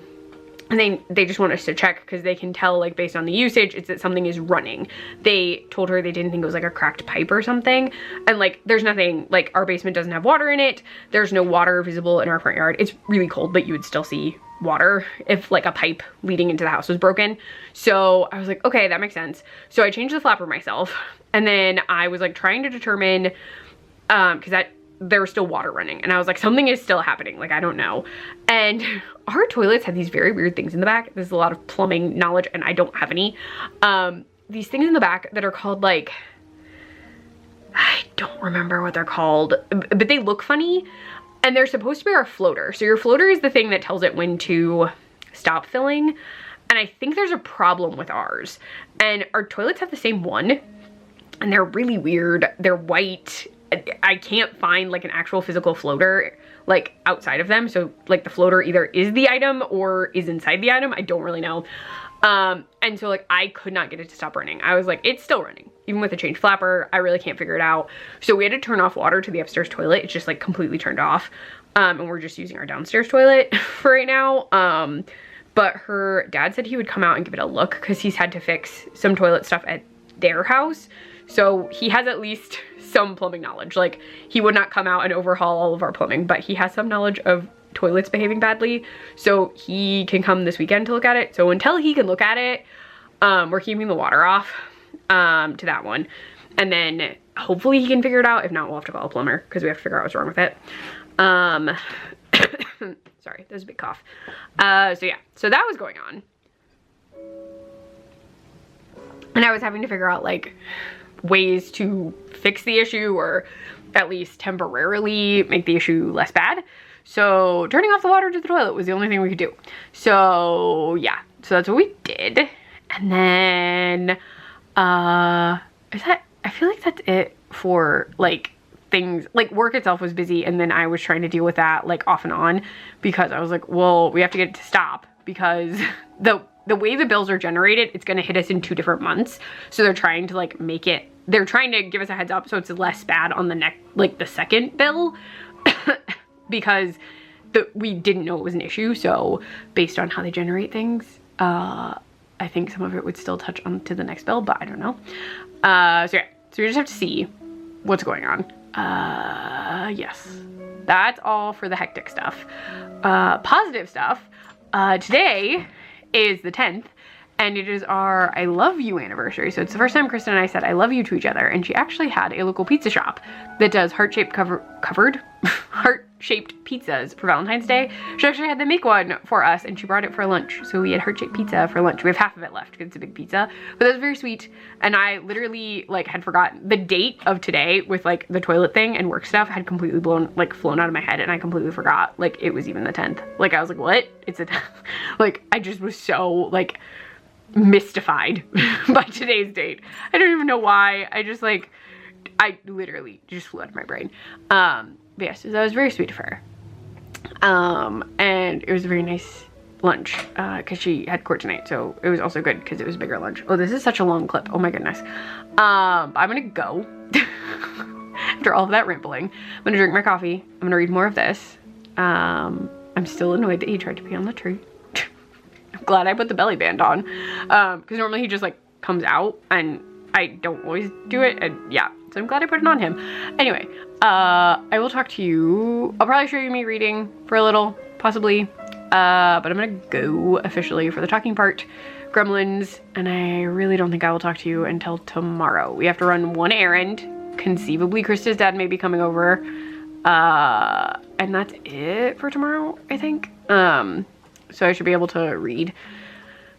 Speaker 1: they just want us to check because they can tell, like, based on the usage, it's that something is running. They told her they didn't think it was like a cracked pipe or something. And like, there's nothing, like, our basement doesn't have water in it. There's no water visible in our front yard. It's really cold, but you would still see water if like a pipe leading into the house was broken. So I was like, okay, that makes sense. So I changed the flapper myself. And then I was like trying to determine, because there was still water running, and I was like, something is still happening, like I don't know. And our toilets have these very weird things in the back. There's a lot of plumbing knowledge and I don't have any. These things in the back that are called, like, I don't remember what they're called, but they look funny, and they're supposed to be our floater. So your floater is the thing that tells it when to stop filling, and I think there's a problem with ours. And our toilets have the same one, and they're really weird. They're white. I can't find like an actual physical floater like outside of them. So like the floater either is the item or is inside the item. I don't really know. And so like I could not get it to stop running. I was like, it's still running. Even with a changed flapper, I really can't figure it out. So we had to turn off water to the upstairs toilet. It's just like completely turned off. And we're just using our downstairs toilet for right now. But her dad said he would come out and give it a look because he's had to fix some toilet stuff at their house. So he has at least some plumbing knowledge. Like, he would not come out and overhaul all of our plumbing, but he has some knowledge of toilets behaving badly. So he can come this weekend to look at it. So until he can look at it, we're keeping the water off to that one. And then hopefully he can figure it out. If not, we'll have to call a plumber because we have to figure out what's wrong with it. Sorry, there's a big cough. So yeah, so that was going on. And I was having to figure out like ways to fix the issue, or at least temporarily make the issue less bad. So turning off the water to the toilet was the only thing we could do. So yeah, so that's what we did. And then I feel like that's it for like things. Like work itself was busy, and then I was trying to deal with that like off and on because I was like, well, we have to get it to stop because the way the bills are generated, it's going to hit us in 2 different months. So they're trying to like make it, they're trying to give us a heads up so it's less bad on the second bill because we didn't know it was an issue. So based on how they generate things, I think some of it would still touch on to the next bill, but I don't know. So yeah, so we just have to see what's going on. Yes, that's all for the hectic stuff. Positive stuff. Today is the 10th, and it is our I love you anniversary. So it's the first time Kristen and I said I love you to each other, and she actually had a local pizza shop that does heart-shaped heart-shaped pizzas for Valentine's Day. She actually had them make one for us, and she brought it for lunch. So we had heart-shaped pizza for lunch. We have half of it left because it's a big pizza, but that was very sweet. And I literally like had forgotten the date of today with like the toilet thing and work stuff had completely flown out of my head, and I completely forgot like it was even the 10th. Like I was like, what? It's a 10th. Like I just was so like mystified by today's date. I don't even know why. I literally just flew out of my brain. But yes, so that was very sweet of her. And it was a very nice lunch because she had court tonight, so it was also good because it was a bigger lunch. Oh, this is such a long clip. Oh my goodness. I'm gonna go after all of that rambling. I'm gonna drink my coffee. I'm gonna read more of this. I'm still annoyed that he tried to pee on the tree. I'm glad I put the belly band on because normally he just like comes out, and I don't always do it, and yeah, so I'm glad I put it on him. Anyway, I will talk to you. I'll probably show you me reading for a little, possibly, but I'm gonna go officially for the talking part Gremlins, and I really don't think I will talk to you until tomorrow. We have to run one errand. Conceivably, Krista's dad may be coming over. And that's it for tomorrow, I think. So I should be able to read.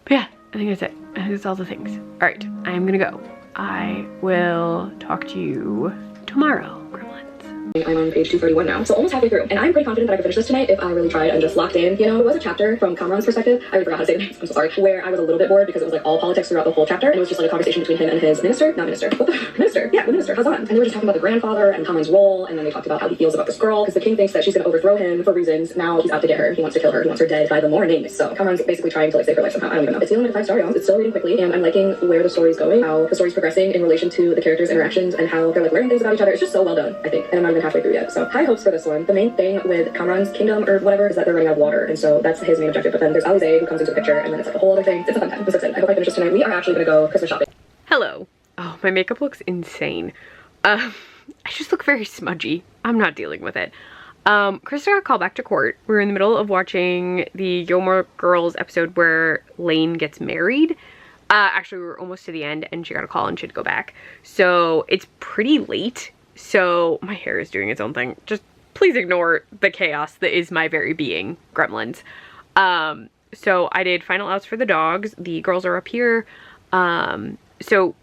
Speaker 1: But yeah, I think that's it. I think that's all the things. All right, I'm gonna go. I will talk to you tomorrow, Gremlins.
Speaker 2: I'm on page 231 now, so almost halfway through, and I'm pretty confident that I could finish this tonight if I really tried and just locked in. You know, it was a chapter from Kamran's perspective, I forgot how to say the name, I'm so sorry, where I was a little bit bored because it was like all politics throughout the whole chapter, and it was just like a conversation between him and his minister, not minister, what the minister, yeah, the minister, Hazan, and they were just talking about the grandfather and Kamran's role, and then they talked about how he feels about this girl, because the king thinks that she's going to overthrow him for reasons. Now he's out to get her, he wants to kill her, he wants her dead by the morning, so Kamran's basically trying to like save her life somehow. I don't even know. It's feeling like a 5-star, y'all. It's still reading quickly, and I'm liking where the story's going, how the story's progressing in relation to the characters' interactions, and how they're like learning things about each other. It's just so well done, I think, and I'm not even halfway through yet, so high hopes for this one. The main thing with Kamran's kingdom or whatever is that they're running out of water, and so that's his main objective. But then there's Alize who comes into the picture, and then it's like a whole other thing. It's a fun time. I'm so excited. I hope I finish this tonight. We are actually gonna go Christmas shopping.
Speaker 1: Hello. Oh, my makeup looks insane. I just look very smudgy. I'm not dealing with it. Krista got called back to court. We were in the middle of watching the Gilmore Girls episode where Lane gets married. Actually, we were almost to the end, and she got a call and she had to go back. So it's pretty late. So my hair is doing its own thing. Just please ignore the chaos that is my very being, Gremlins. So I did final outs for the dogs. The girls are up here. So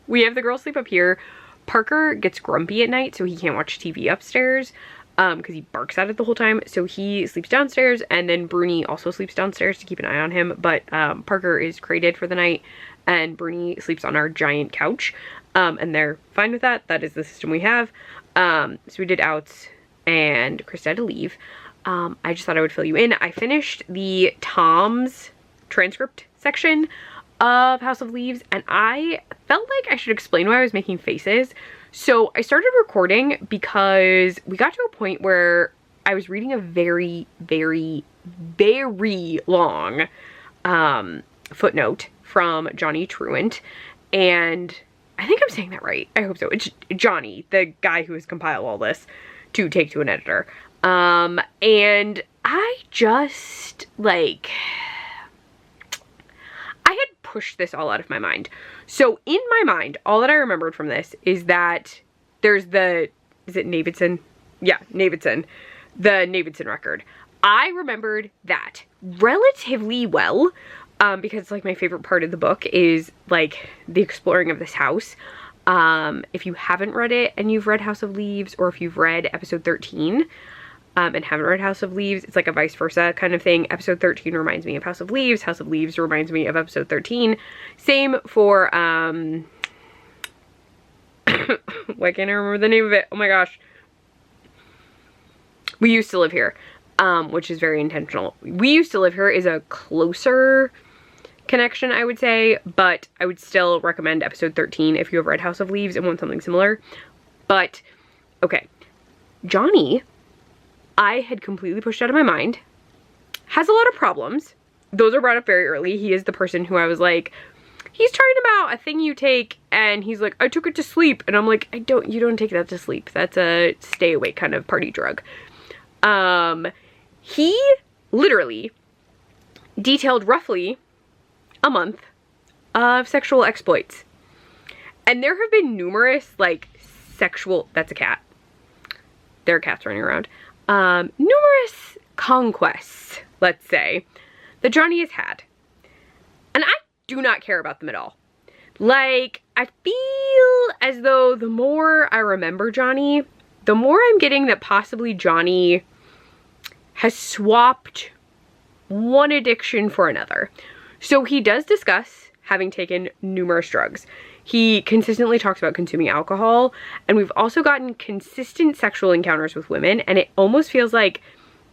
Speaker 1: we have the girls sleep up here. Parker gets grumpy at night, so he can't watch TV upstairs because he barks at it the whole time. So he sleeps downstairs, and then Bruni also sleeps downstairs to keep an eye on him. But Parker is crated for the night, and Bruni sleeps on our giant couch. And they're fine with that. That is the system we have. So we did outs, and Krista had to leave. I just thought I would fill you in. I finished the Tom's transcript section of House of Leaves, and I felt like I should explain why I was making faces. So I started recording because we got to a point where I was reading a very, very, very long footnote from Johnny Truant, and I think I'm saying that right. I hope so. It's Johnny, the guy who has compiled all this to take to an editor. And I just, like, I had pushed this all out of my mind. So in my mind, all that I remembered from this is that there's the, is it Navidson? Yeah, Navidson. The Navidson record. I remembered that relatively well. Because like my favorite part of the book is like the exploring of this house. If you haven't read it and you've read House of Leaves, or if you've read episode 13 and haven't read House of Leaves, it's like a vice versa kind of thing. Episode 13 reminds me of House of Leaves. House of Leaves reminds me of episode 13. Same for why can't I remember the name of it? Oh my gosh. We Used to Live Here, which is very intentional. We Used to Live Here is a closer connection, I would say, but I would still recommend episode 13 if you have read House of Leaves and want something similar. But okay, Johnny, I had completely pushed out of my mind, has a lot of problems. Those are brought up very early. He is the person who I was like, he's talking about a thing you take, and he's like, I took it to sleep, and I'm like, you don't take that to sleep. That's a stay awake kind of party drug. He literally detailed roughly a month of sexual exploits. And there have been numerous, like, sexual, that's a cat. There are cats running around. Numerous conquests, let's say, that Johnny has had. And I do not care about them at all. Like, I feel as though the more I remember Johnny, the more I'm getting that possibly Johnny has swapped one addiction for another. So he does discuss having taken numerous drugs. He consistently talks about consuming alcohol, and we've also gotten consistent sexual encounters with women, and it almost feels like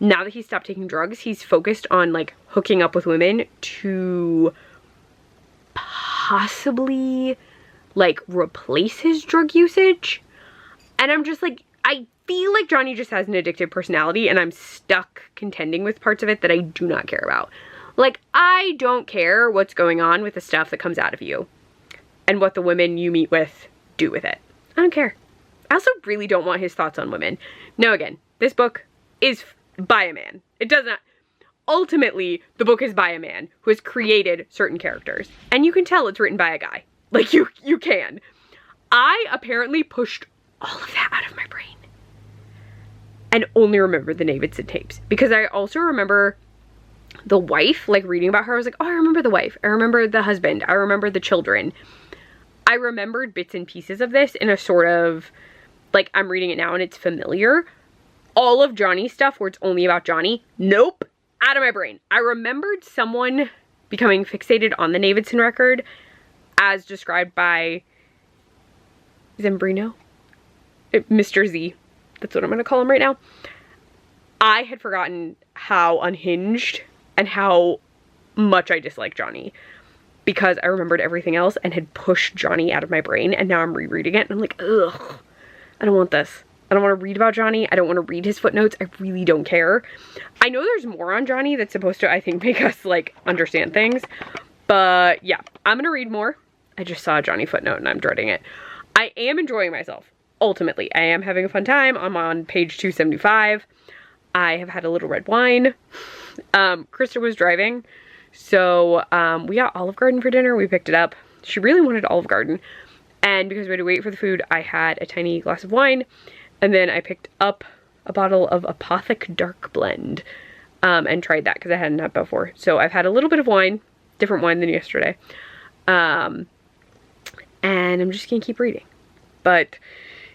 Speaker 1: now that he's stopped taking drugs, he's focused on like hooking up with women to possibly like replace his drug usage. And I'm just like, I feel like Johnny just has an addictive personality, and I'm stuck contending with parts of it that I do not care about. Like, I don't care what's going on with the stuff that comes out of you and what the women you meet with do with it. I don't care. I also really don't want his thoughts on women. Now again, this book is by a man. It does not, ultimately, the book is by a man who has created certain characters. And you can tell it's written by a guy. Like, you can. I apparently pushed all of that out of my brain. And only remember the Davidson tapes. Because I also remember the wife, like reading about her. I was like, oh, I remember the wife. I remember the husband. I remember the children. I remembered bits and pieces of this in a sort of, like, I'm reading it now and it's familiar. All of Johnny's stuff where it's only about Johnny, nope, out of my brain. I remembered someone becoming fixated on the Davidson record as described by Zembrino, Mr. Z. That's what I'm gonna call him right now. I had forgotten how unhinged and how much I dislike Johnny because I remembered everything else and had pushed Johnny out of my brain, and now I'm rereading it and I'm like, ugh, I don't want this. I don't want to read about Johnny. I don't want to read his footnotes. I really don't care. I know there's more on Johnny that's supposed to, I think, make us like understand things, but yeah, I'm gonna read more. I just saw a Johnny footnote and I'm dreading it. I am enjoying myself. Ultimately, I am having a fun time. I'm on page 275. I have had a little red wine. Krista was driving, so we got Olive Garden for dinner. We picked it up. She really wanted Olive Garden, and because we had to wait for the food, I had a tiny glass of wine, and then I picked up a bottle of Apothic Dark Blend and tried that because I hadn't had before. So I've had a little bit of wine, different wine than yesterday, and I'm just gonna keep reading. But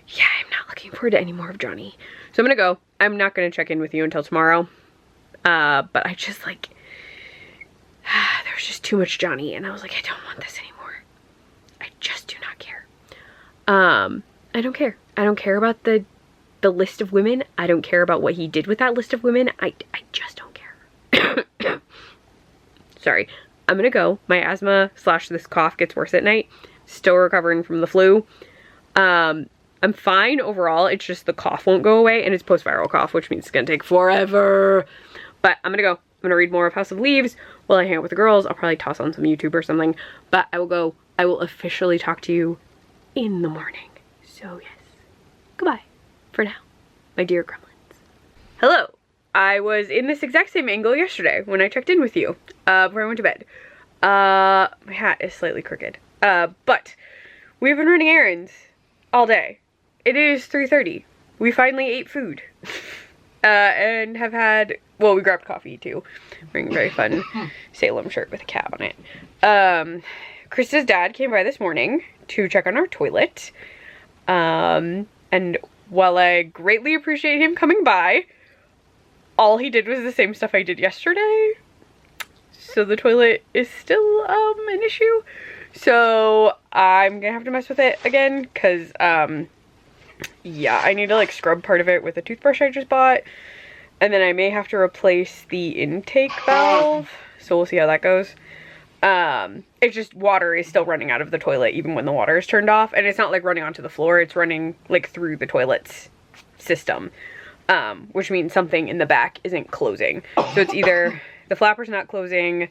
Speaker 1: yeah, I'm not looking forward to any more of Johnny. So I'm gonna go. I'm not gonna check in with you until tomorrow. But I just like, there was just too much Johnny and I was like, I don't want this anymore. I just do not care. I don't care. I don't care about the list of women. I don't care about what he did with that list of women. I just don't care. Sorry. I'm gonna go. My asthma / this cough gets worse at night. Still recovering from the flu. I'm fine overall. It's just the cough won't go away, and it's post-viral cough, which means it's gonna take forever. But I'm gonna go. I'm gonna read more of House of Leaves while I hang out with the girls. I'll probably toss on some YouTube or something. But I will go. I will officially talk to you in the morning. So yes. Goodbye for now, my dear gremlins. Hello. I was in this exact same angle yesterday when I checked in with you before I went to bed. My hat is slightly crooked. But we've been running errands all day. It is 3:30. We finally ate food. And have had, well, we grabbed coffee too. Wearing a very fun Salem shirt with a cat on it. Krista's dad came by this morning to check on our toilet. And while I greatly appreciate him coming by, all he did was the same stuff I did yesterday. So the toilet is still an issue. So I'm gonna have to mess with it again because yeah, I need to like scrub part of it with a toothbrush I just bought, and then I may have to replace the intake valve, so we'll see how that goes. It's just water is still running out of the toilet even when the water is turned off, and it's not like running onto the floor, it's running like through the toilet's system, which means something in the back isn't closing. So it's either the flapper's not closing,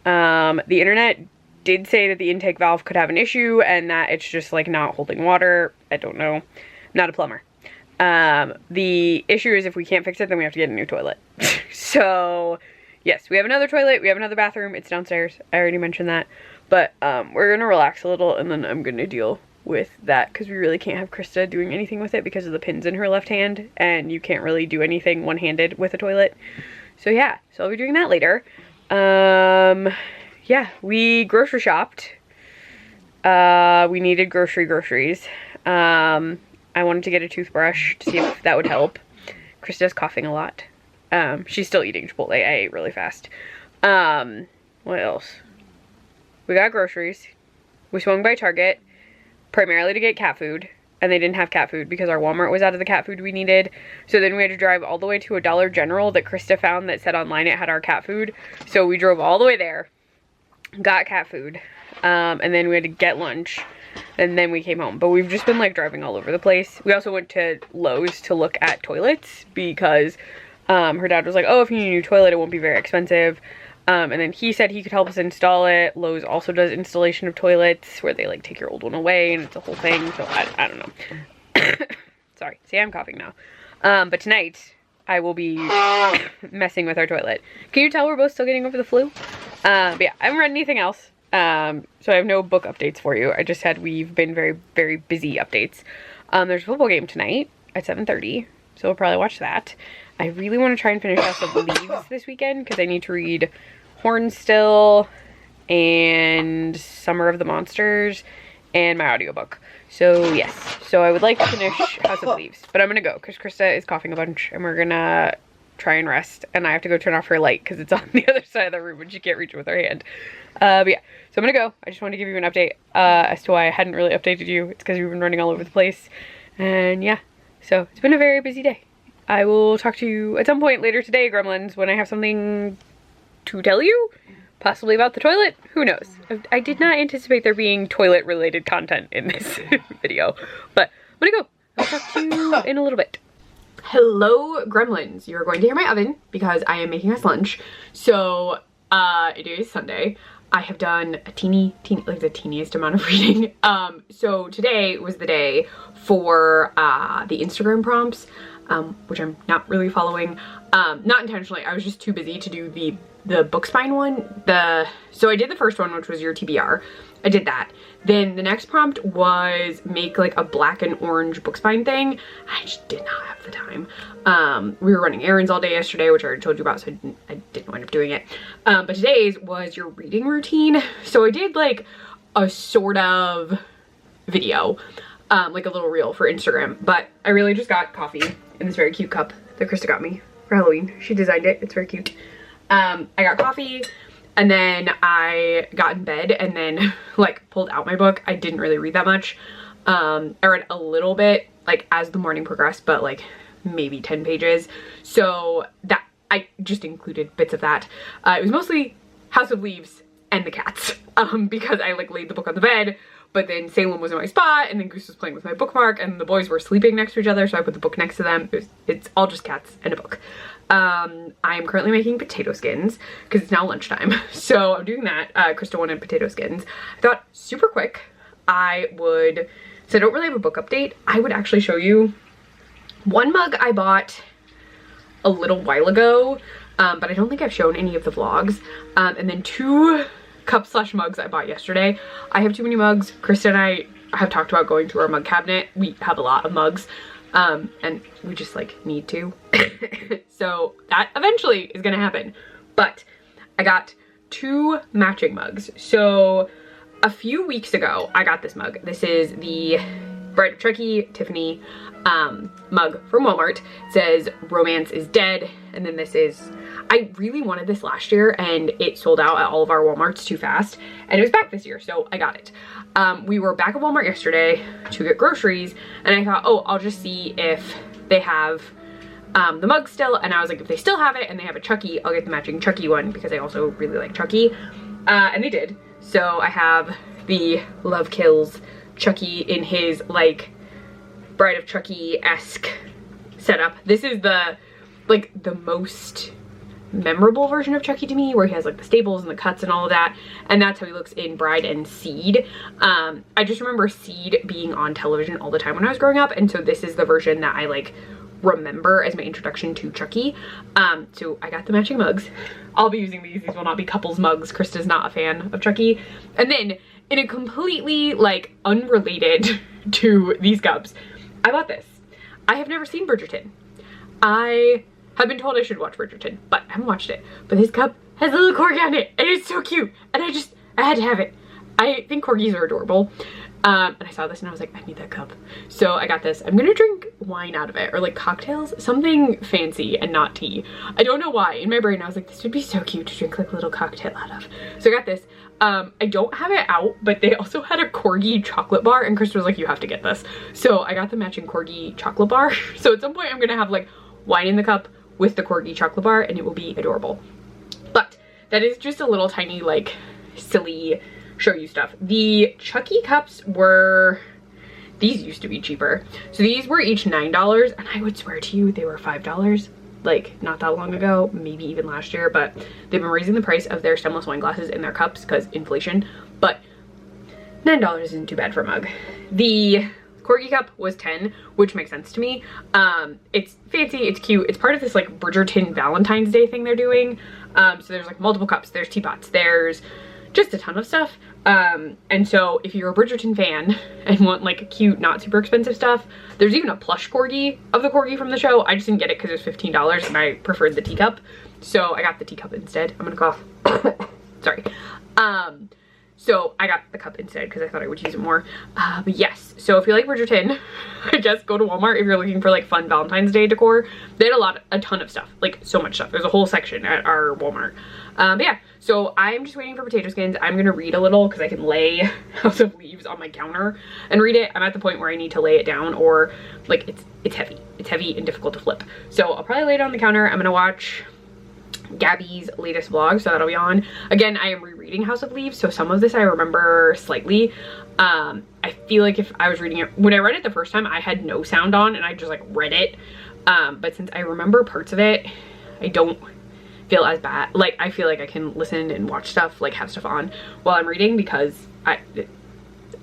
Speaker 1: the internet did say that the intake valve could have an issue and that it's just like not holding water. I don't know. I'm not a plumber. The issue is if we can't fix it, then we have to get a new toilet. So yes, we have another toilet. We have another bathroom. It's downstairs. I already mentioned that. But we're going to relax a little and then I'm going to deal with that because we really can't have Krista doing anything with it because of the pins in her left hand, and you can't really do anything one-handed with a toilet. So yeah, so I'll be doing that later. Yeah, we grocery shopped. We needed groceries. I wanted to get a toothbrush to see if that would help. Krista's coughing a lot. She's still eating Chipotle. I ate really fast. What else? We got groceries. We swung by Target, primarily to get cat food. And they didn't have cat food because our Walmart was out of the cat food we needed. So then we had to drive all the way to a Dollar General that Krista found that said online it had our cat food. So we drove all the way there, got cat food, and then we had to get lunch, and then we came home. But we've just been like driving all over the place. We also went to Lowe's to look at toilets because her dad was like, oh, if you need a new toilet, it won't be very expensive. And then he said he could help us install it. Lowe's also does installation of toilets where they like take your old one away and it's a whole thing. So I don't know. Sorry. See, I'm coughing now. But tonight I will be messing with our toilet. Can you tell we're both still getting over the flu? But yeah, I haven't read anything else. So I have no book updates for you. I just said we've been very, very busy updates. There's a football game tonight at 7:30, so we'll probably watch that. I really want to try and finish House of Leaves this weekend because I need to read Hornstill and Summer of the Monsters and my audiobook. So yes, so I would like to finish House of Leaves, but I'm gonna go because Krista is coughing a bunch and we're gonna try and rest, and I have to go turn off her light because it's on the other side of the room and she can't reach it with her hand. But yeah, so I'm gonna go. I just wanted to give you an update as to why I hadn't really updated you. It's because we've been running all over the place, and yeah, so it's been a very busy day. I will talk to you at some point later today, Gremlins, when I have something to tell you. Possibly about the toilet, who knows? I did not anticipate there being toilet related content in this video, but I'm gonna go. I'll talk to you in a little bit. Hello, Gremlins. You're going to hear my oven because I am making us lunch. So it is Sunday. I have done a teeny, like the teeniest amount of reading. So today was the day for the Instagram prompts, which I'm not really following. Not intentionally, I was just too busy to do the book spine one. So I did the first one, which was your TBR. I did that. Then the next prompt was make like a black and orange book spine thing. I just did not have the time. We were running errands all day yesterday, which I already told you about, so I didn't wind up doing it. But today's was your reading routine. So I did like a sort of video, like a little reel for Instagram, but I really just got coffee in this very cute cup that Krista got me for Halloween. She designed it, it's very cute. I got coffee, and then I got in bed and then like pulled out my book. I didn't really read that much. I read a little bit like as the morning progressed, but like maybe 10 pages. So that I just included bits of that. It was mostly House of Leaves and the cats, because I like laid the book on the bed, but then Salem was in my spot, and then Goose was playing with my bookmark, and the boys were sleeping next to each other, so I put the book next to them. It's all just cats and a book. I'm currently making potato skins because it's now lunchtime, so I'm doing that. Krista wanted potato skins. I thought super quick so I don't really have a book update. I would actually show you one mug I bought a little while ago, but I don't think I've shown any of the vlogs. And then 2 cup/mugs I bought yesterday. I have too many mugs. Krista and I have talked about going through our mug cabinet. We have a lot of mugs, and we just like need to. So that eventually is gonna happen. But I got 2 matching mugs. So a few weeks ago, I got this mug. This is the Bride of Chucky Tiffany mug from Walmart. It says romance is dead, and then this is, I really wanted this last year and it sold out at all of our Walmarts too fast, and it was back this year, so I got it. We were back at Walmart yesterday to get groceries, and I thought, oh, I'll just see if they have the mug still, and I was like, if they still have it and they have a Chucky, I'll get the matching Chucky one because I also really like Chucky, and they did. So I have the Love Kills Chucky in his like Bride of Chucky-esque setup. This is the most memorable version of Chucky to me, where he has like the staples and the cuts and all of that, and that's how he looks in Bride and Seed. I just remember Seed being on television all the time when I was growing up, and so this is the version that I like remember as my introduction to Chucky. So I got the matching mugs. I'll be using these. These will not be couples mugs. Krista's not a fan of Chucky. And then in a completely like unrelated to these cups, I bought this. I have never seen Bridgerton. I have been told I should watch Bridgerton, but I haven't watched it. But this cup has a little corgi on it, and it's so cute, and I had to have it. I think corgis are adorable. And I saw this and I was like, I need that cup. So I got this. I'm gonna drink wine out of it, or like cocktails, something fancy and not tea. I don't know why. In my brain I was like, this would be so cute to drink like a little cocktail out of. So I got this. I don't have it out, but they also had a corgi chocolate bar, and Krista was like, you have to get this. So I got the matching corgi chocolate bar. So at some point I'm gonna have like wine in the cup with the corgi chocolate bar, and it will be adorable. But that is just a little tiny like silly show you stuff. The Chucky cups were, these used to be cheaper. So these were each $9, and I would swear to you they were $5 like not that long ago, maybe even last year, but they've been raising the price of their stemless wine glasses and their cups because inflation, but $9 isn't too bad for a mug. The Corgi cup was 10, which makes sense to me. It's fancy, it's cute. It's part of this like Bridgerton Valentine's Day thing they're doing. So there's like multiple cups, there's teapots, there's just a ton of stuff. And so if you're a Bridgerton fan and want like cute, not super expensive stuff, there's even a plush corgi of the corgi from the show. I just didn't get it because it was $15 and I preferred the teacup. So I got the teacup instead. I'm gonna cough. Sorry. So I got the cup instead because I thought I would use it more. But yes, so if you like Bridgerton, I guess go to Walmart if you're looking for like fun Valentine's Day decor. They had a ton of stuff, like so much stuff. There's a whole section at our Walmart. But yeah, so I'm just waiting for potato skins. I'm gonna read a little because I can lay House of Leaves on my counter and read it. I'm at the point where I need to lay it down, or like it's heavy. It's heavy and difficult to flip. So I'll probably lay it on the counter. I'm gonna watch Gabby's latest vlog, so that'll be on. Again, I am rereading House of Leaves, so some of this I remember slightly. I feel like if I was reading it, when I read it the first time, I had no sound on and I just like read it. But since I remember parts of it, I don't feel as bad. Like I feel like I can listen and watch stuff, like have stuff on while I'm reading, because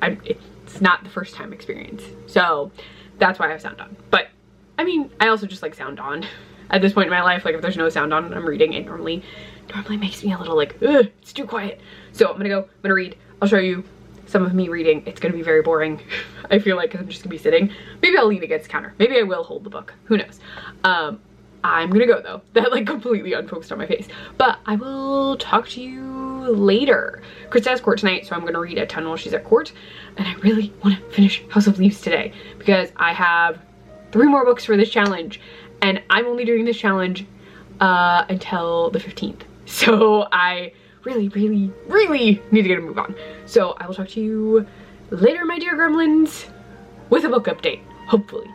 Speaker 1: it's not the first time experience. So that's why I have sound on. But I mean, I also just like sound on. At this point in my life, like if there's no sound on and I'm reading, it normally makes me a little like, ugh, it's too quiet. So I'm gonna read. I'll show you some of me reading. It's gonna be very boring, I feel like, because I'm just gonna be sitting. Maybe I'll lean against the counter. Maybe I will hold the book. Who knows? I'm gonna go though. That like completely unfocused on my face. But I will talk to you later. Krista has court tonight, so I'm gonna read a ton while she's at court. And I really wanna finish House of Leaves today because I have 3 more books for this challenge. And I'm only doing this challenge until the 15th. So I really, really, really need to get a move on. So I will talk to you later, my dear gremlins, with a book update, hopefully.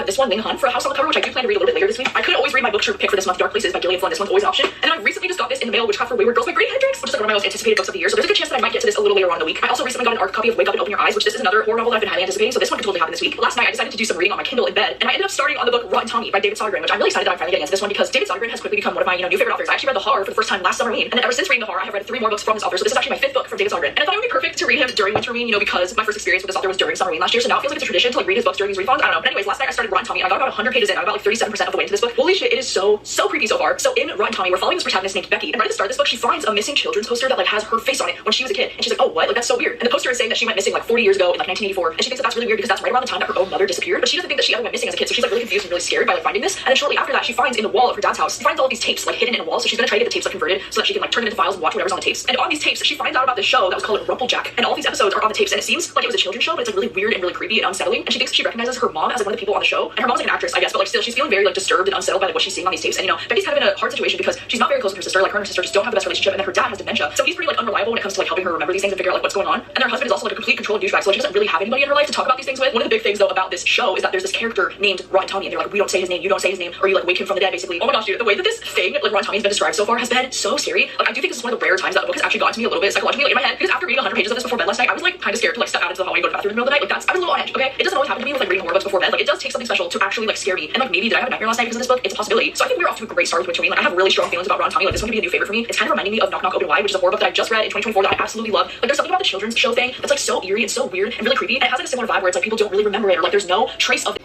Speaker 2: This one, Ling Han, for a House on the Cover, which I do plan to read a little bit later this week. I couldn't always read my book pick for this month, Dark Places by Gillian Flynn. This one's always an option. And then I recently just got this in the mail, Witchcraft for Wayward Girls by Brady Hendricks, which is like one of my most anticipated books of the year. So there's a good chance that I might get to this a little later on in the week. I also recently got an ARC copy of Wake Up and Open Your Eyes, which this is another horror novel that I've been highly anticipating. So this one could totally happen this week. Last night I decided to do some reading on my Kindle in bed, and I ended up starting on the book Rotten Tommy by David Sodergren, which I'm really excited that I'm finally getting into this one because David Sodergren has quickly become one of my new favorite authors. I actually read The Horror for the first time last Summerween, and then ever since reading The Horror, I have read 3 more books from this author. So this is actually my 5th book from David Sodergren, and I thought it would be perfect to read him during Winterween, because my first experience with this author was during Summerween last year. So now it feels like it's a tradition to like read his books during these refunds. I don't know. But anyways, last night I started Rotten Tommy. I got about 100 pages in. I got about like 37% of the way into this book. Holy shit, it is so creepy so far. So in Rotten Tommy, we're following this protagonist named Becky, and right at the start of this book, she finds a missing children's poster that like has her face on it when she was a kid, and she's like, oh what? Like that's so weird. And the poster is saying that she went missing like 40 years ago in like 1984, and she thinks that that's really weird because that's right around the time that her own mother disappeared. But she doesn't think that she ever went missing as a kid, so she's like really confused and really scared by like finding this. And then shortly after that, she finds in the wall of her dad's house, she finds all of these tapes like hidden in a wall. So she's gonna try to get the tapes like converted so that she can like turn them into files and watch whatever's on the tapes. And on these tapes, she finds out about this show that was called Rumplejack, and all these episodes are on the tapes. And it seems like it was a children's show, but it's like really weird and really creepy and unsettling. And she thinks she recognizes her mom as like one of the people on the show, and her mom's like an actress, I guess, but like still she's feeling very like disturbed and unsettled by like what she's seeing on these tapes. And Becky's kind of in a hard situation because she's not very close with her sister. Like her and her sister just don't have the best relationship, and then her dad has dementia, so he's pretty like unreliable when it comes to like helping her remember these things and figure out like what's going on. And her husband is also like a complete controlling douchebag, so like, she doesn't really have anybody in her life to talk about these things with. One of the big things though about this show is that there's this character named Rotten Tommy, and they're like, we don't say his name, you don't say his name, or you like wake him from the dead basically. Oh my gosh, dude, the way that this thing like Rotten Tommy has been described so far has been so scary. Like I do think this is one of the rare times that the book has actually gotten to me a little bit psychologically like, in my head, because after reading 100 pages of this before bed last night, I was like kind of scared to like step out into the hallway and go to the bathroom in the middle of the night. Like I was a little on edge. Okay, it doesn't always happen to me with like reading horror books before bed. Like it does take something special to actually like scare me, and like maybe did I have a nightmare last night because of this book? It's a possibility. So I think we're off to a great start with Winterween. Like I have really strong feelings about Rotten Tommy. Like this one could be a new favorite for me. It's kind of reminding me of Knock Knock Open Wide, which is a horror book that I just read in 2024 that I absolutely love. Like there's something about the children's show thing that's like so eerie and so weird and really creepy, and it has like a similar vibe where it's like people don't really remember it, or like there's no trace of it.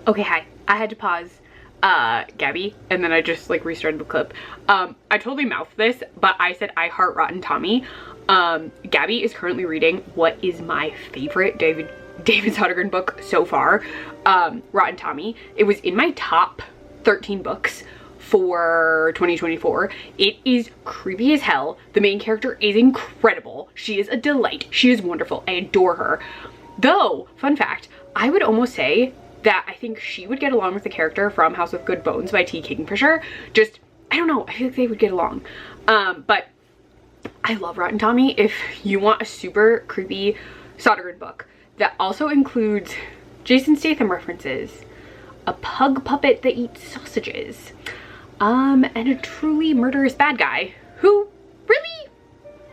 Speaker 1: Okay, hi. I had to pause Gabby, and then I just like restarted the clip. I totally mouthed this, but I said I heart Rotten Tommy. Gabby is currently reading what is my favorite David Sodergren book so far, Rotten Tommy. It was in my top 13 books for 2024. It is creepy as hell. The main character is incredible. She is a delight. She is wonderful. I adore her. Though, fun fact, I would almost say that I think she would get along with the character from House of Good Bones by T. Kingfisher. Just, I don't know, I feel like they would get along. But I love Rotten Tommy. If you want a super creepy Sodergren book that also includes Jason Statham references, a pug puppet that eats sausages, and a truly murderous bad guy who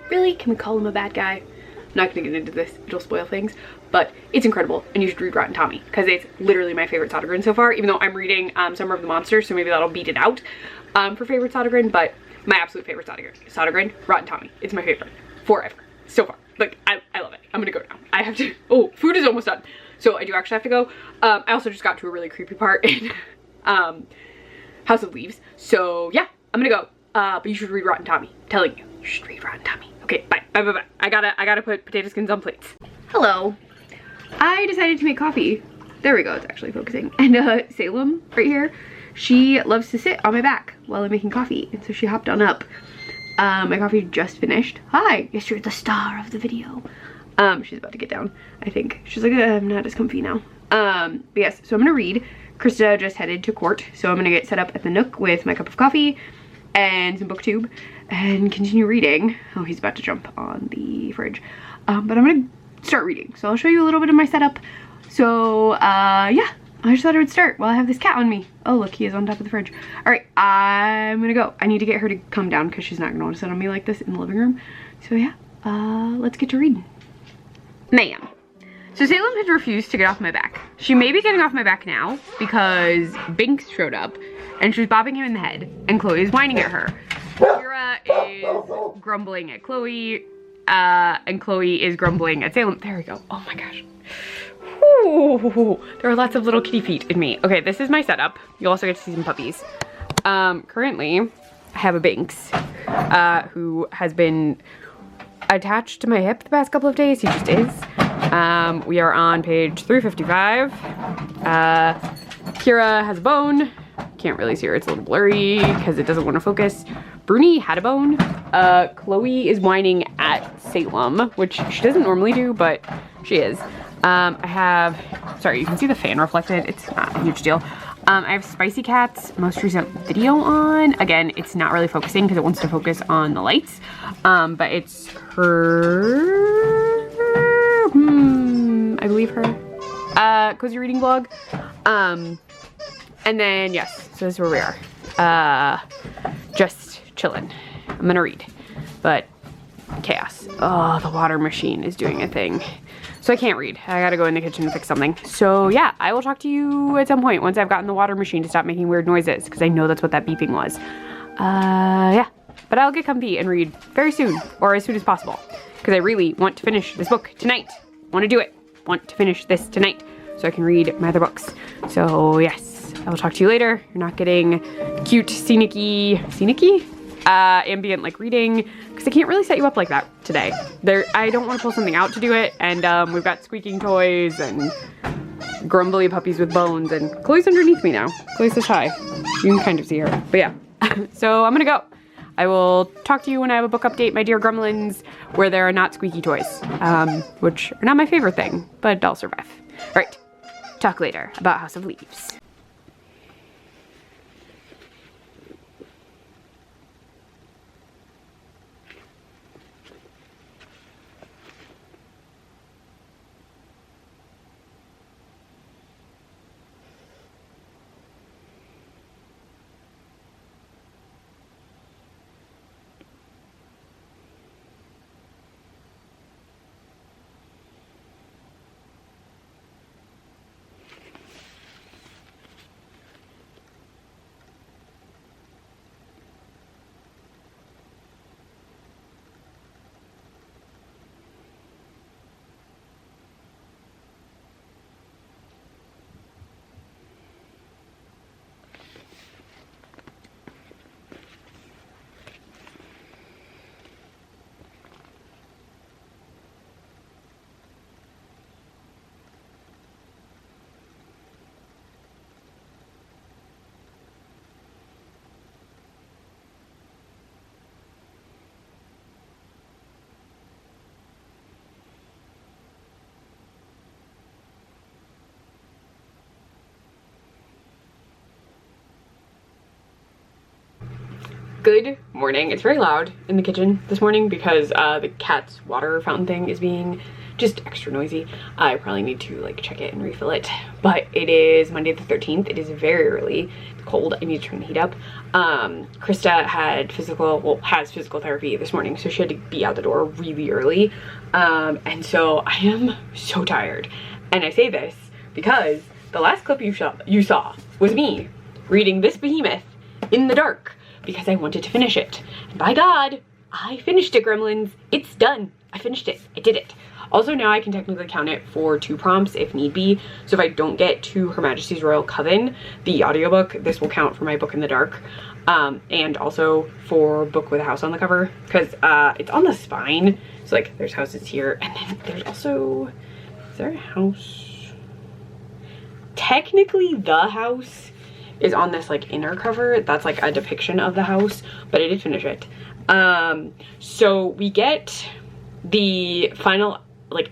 Speaker 1: really, can we call him a bad guy? I'm not gonna get into this, it'll spoil things, but it's incredible, and you should read Rotten Tommy because it's literally my favorite Sodergren so far, even though I'm reading Summer of the Monsters, so maybe that'll beat it out for favorite Sodergren. But my absolute favorite Sodergren, Rotten Tommy. It's my favorite forever so far. Like I love it. I'm gonna go now. I have to, oh, food is almost done. So I do actually have to go. I also just got to a really creepy part in House of Leaves. So yeah, I'm gonna go. But you should read Rotten Tommy. I'm telling you, you should read Rotten Tommy. Okay, bye, bye, bye, bye. I gotta put potato skins on plates. Hello. I decided to make coffee. There we go, it's actually focusing. And Salem, right here, she loves to sit on my back while I'm making coffee. And so she hopped on up. My coffee just finished. Hi, yes, you're the star of the video. She's about to get down, I think. She's like, I'm not as comfy now. But yes, so I'm gonna read. Krista just headed to court, so I'm gonna get set up at the Nook with my cup of coffee and some booktube and continue reading. Oh, he's about to jump on the fridge. But I'm gonna start reading. So I'll show you a little bit of my setup. So yeah, I just thought I would start while I have this cat on me. Oh look, he is on top of the fridge. All right, I'm gonna go. I need to get her to come down because she's not gonna want to sit on me like this in the living room. So yeah, let's get to reading. Ma'am. So Salem had refused to get off my back. She may be getting off my back now because Binks showed up and she was bopping him in the head and Chloe is whining at her. Kira is grumbling at Chloe and Chloe is grumbling at Salem. There we go. Oh my gosh. Ooh, there are lots of little kitty feet in me. Okay, this is my setup. You'll also get to see some puppies. Currently, I have a Binks who has been attached to my hip the past couple of days. He just is. We are on page 355. Kira has a bone. Can't really see her. It's a little blurry because it doesn't want to focus. Bruni had a bone. Chloe is whining at Salem, which she doesn't normally do, but she is. I have, sorry, you can see the fan reflected. It's not a huge deal. I have Spicy Cat's most recent video on. Again, it's not really focusing because it wants to focus on the lights. But it's her, I believe her, cozy reading blog. And then, yes, so this is where we are. Just chilling. I'm gonna read, but chaos. Oh, the water machine is doing a thing. So I can't read. I gotta go in the kitchen and fix something. So yeah, I will talk to you at some point once I've gotten the water machine to stop making weird noises, because I know that's what that beeping was. Yeah, but I'll get comfy and read very soon, or as soon as possible, because I really want to finish this book tonight. Want to do it. Want to finish this tonight so I can read my other books. So yes, I will talk to you later. You're not getting cute, scenic-y, ambient like reading, because I can't really set you up like that today. I don't want to pull something out to do it, and we've got squeaking toys and grumbly puppies with bones, and Chloe's underneath me now. Chloe says hi. You can kind of see her, but yeah. So I'm gonna go. I will talk to you when I have a book update, my dear gremlins, where there are not squeaky toys, which are not my favorite thing, but I'll survive. All right, talk later about House of Leaves. Good morning. It's very loud in the kitchen this morning because the cat's water fountain thing is being just extra noisy. I probably need to like check it and refill it, but it is Monday the 13th. It is very early. It's cold. I need to turn the heat up. Krista has physical therapy this morning, so she had to be out the door really early. And so I am so tired. And I say this because the last clip you saw was me reading this behemoth in the dark, because I wanted to finish it. And by God, I finished it, gremlins. It's done. I finished it. I did it. Also now I can technically count it for 2 prompts if need be. So if I don't get to Her Majesty's Royal Coven, the audiobook, this will count for my book in the dark. And also for book with a house on the cover, because it's on the spine. So like there's houses here, and then there's also, is there a house? Technically the house is on this like inner cover. That's like a depiction of the house, but I did finish it. So we get the final like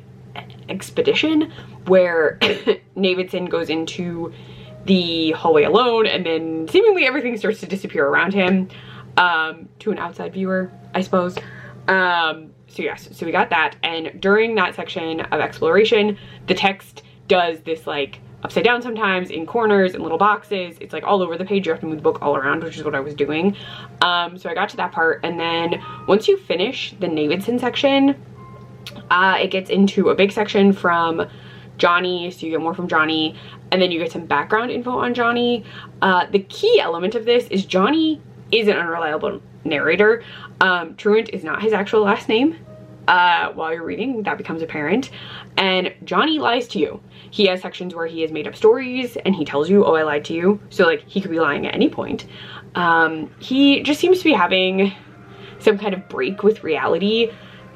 Speaker 1: expedition where Navidson goes into the hallway alone, and then seemingly everything starts to disappear around him, to an outside viewer, I suppose. So yes, so we got that, and during that section of exploration, the text does this like upside down sometimes, in corners, in little boxes. It's like all over the page. You have to move the book all around, which is what I was doing. So I got to that part, and then once you finish the Navidson section, it gets into a big section from Johnny, so you get more from Johnny, and then you get some background info on Johnny. The key element of this is Johnny is an unreliable narrator. Truant is not his actual last name. While you're reading, that becomes apparent, and Johnny lies to you. He has sections where he has made up stories and he tells you, oh, I lied to you. So like he could be lying at any point. He just seems to be having some kind of break with reality,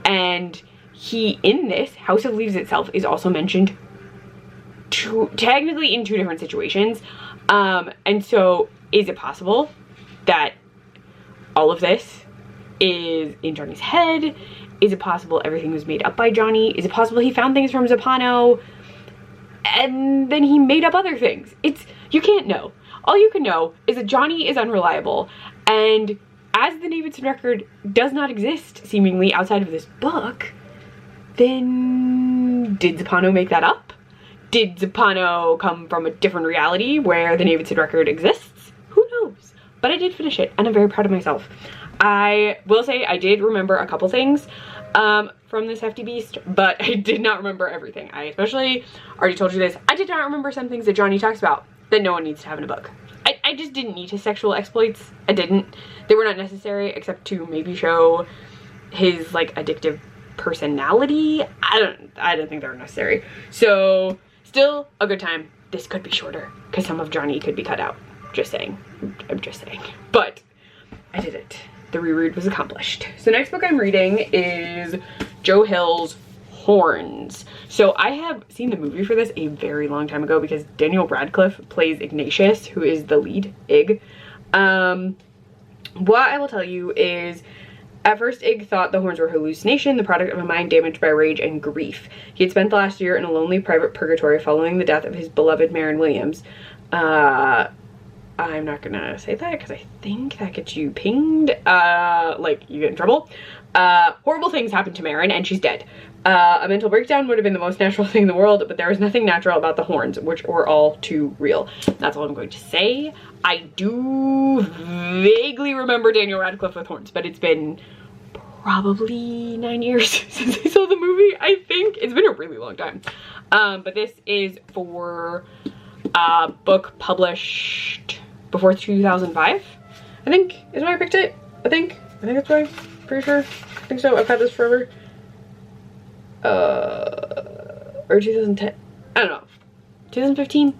Speaker 1: and he, in this, House of Leaves itself is also mentioned technically in 2 different situations. And so is it possible that all of this is in Johnny's head? Is it possible everything was made up by Johnny? Is it possible he found things from Zappano and then he made up other things? You can't know. All you can know is that Johnny is unreliable, and as the Navidson record does not exist seemingly outside of this book, then did Zappano make that up? Did Zappano come from a different reality where the Navidson record exists? Who knows? But I did finish it, and I'm very proud of myself. I will say I did remember a couple things from this hefty beast, but I did not remember everything. I especially already told you this. I did not remember some things that Johnny talks about that no one needs to have in a book. I just didn't need his sexual exploits. I didn't. They were not necessary except to maybe show his like addictive personality. I don't think they were necessary. So still a good time. This could be shorter because some of Johnny could be cut out. Just saying. I'm just saying. But I did it. The reread was accomplished. So next book I'm reading is Joe Hill's Horns. So I have seen the movie for this a very long time ago because Daniel Radcliffe plays Ignatius, who is the lead, Ig. What I will tell you is, at first Ig thought the horns were a hallucination, the product of a mind damaged by rage and grief. He had spent the last year in a lonely private purgatory following the death of his beloved Marion Williams. I'm not gonna say that because I think that gets you pinged, like you get in trouble. Horrible things happened to Marin and she's dead. A mental breakdown would have been the most natural thing in the world, but there was nothing natural about the horns, which were all too real. That's all I'm going to say. I do vaguely remember Daniel Radcliffe with horns, but it's been probably 9 years since I saw the movie, I think. It's been a really long time. But this is for a book published before 2005, I think is when I picked it. I think that's right. Pretty sure. I think so. I've had this forever. Or 2010. I don't know. 2015.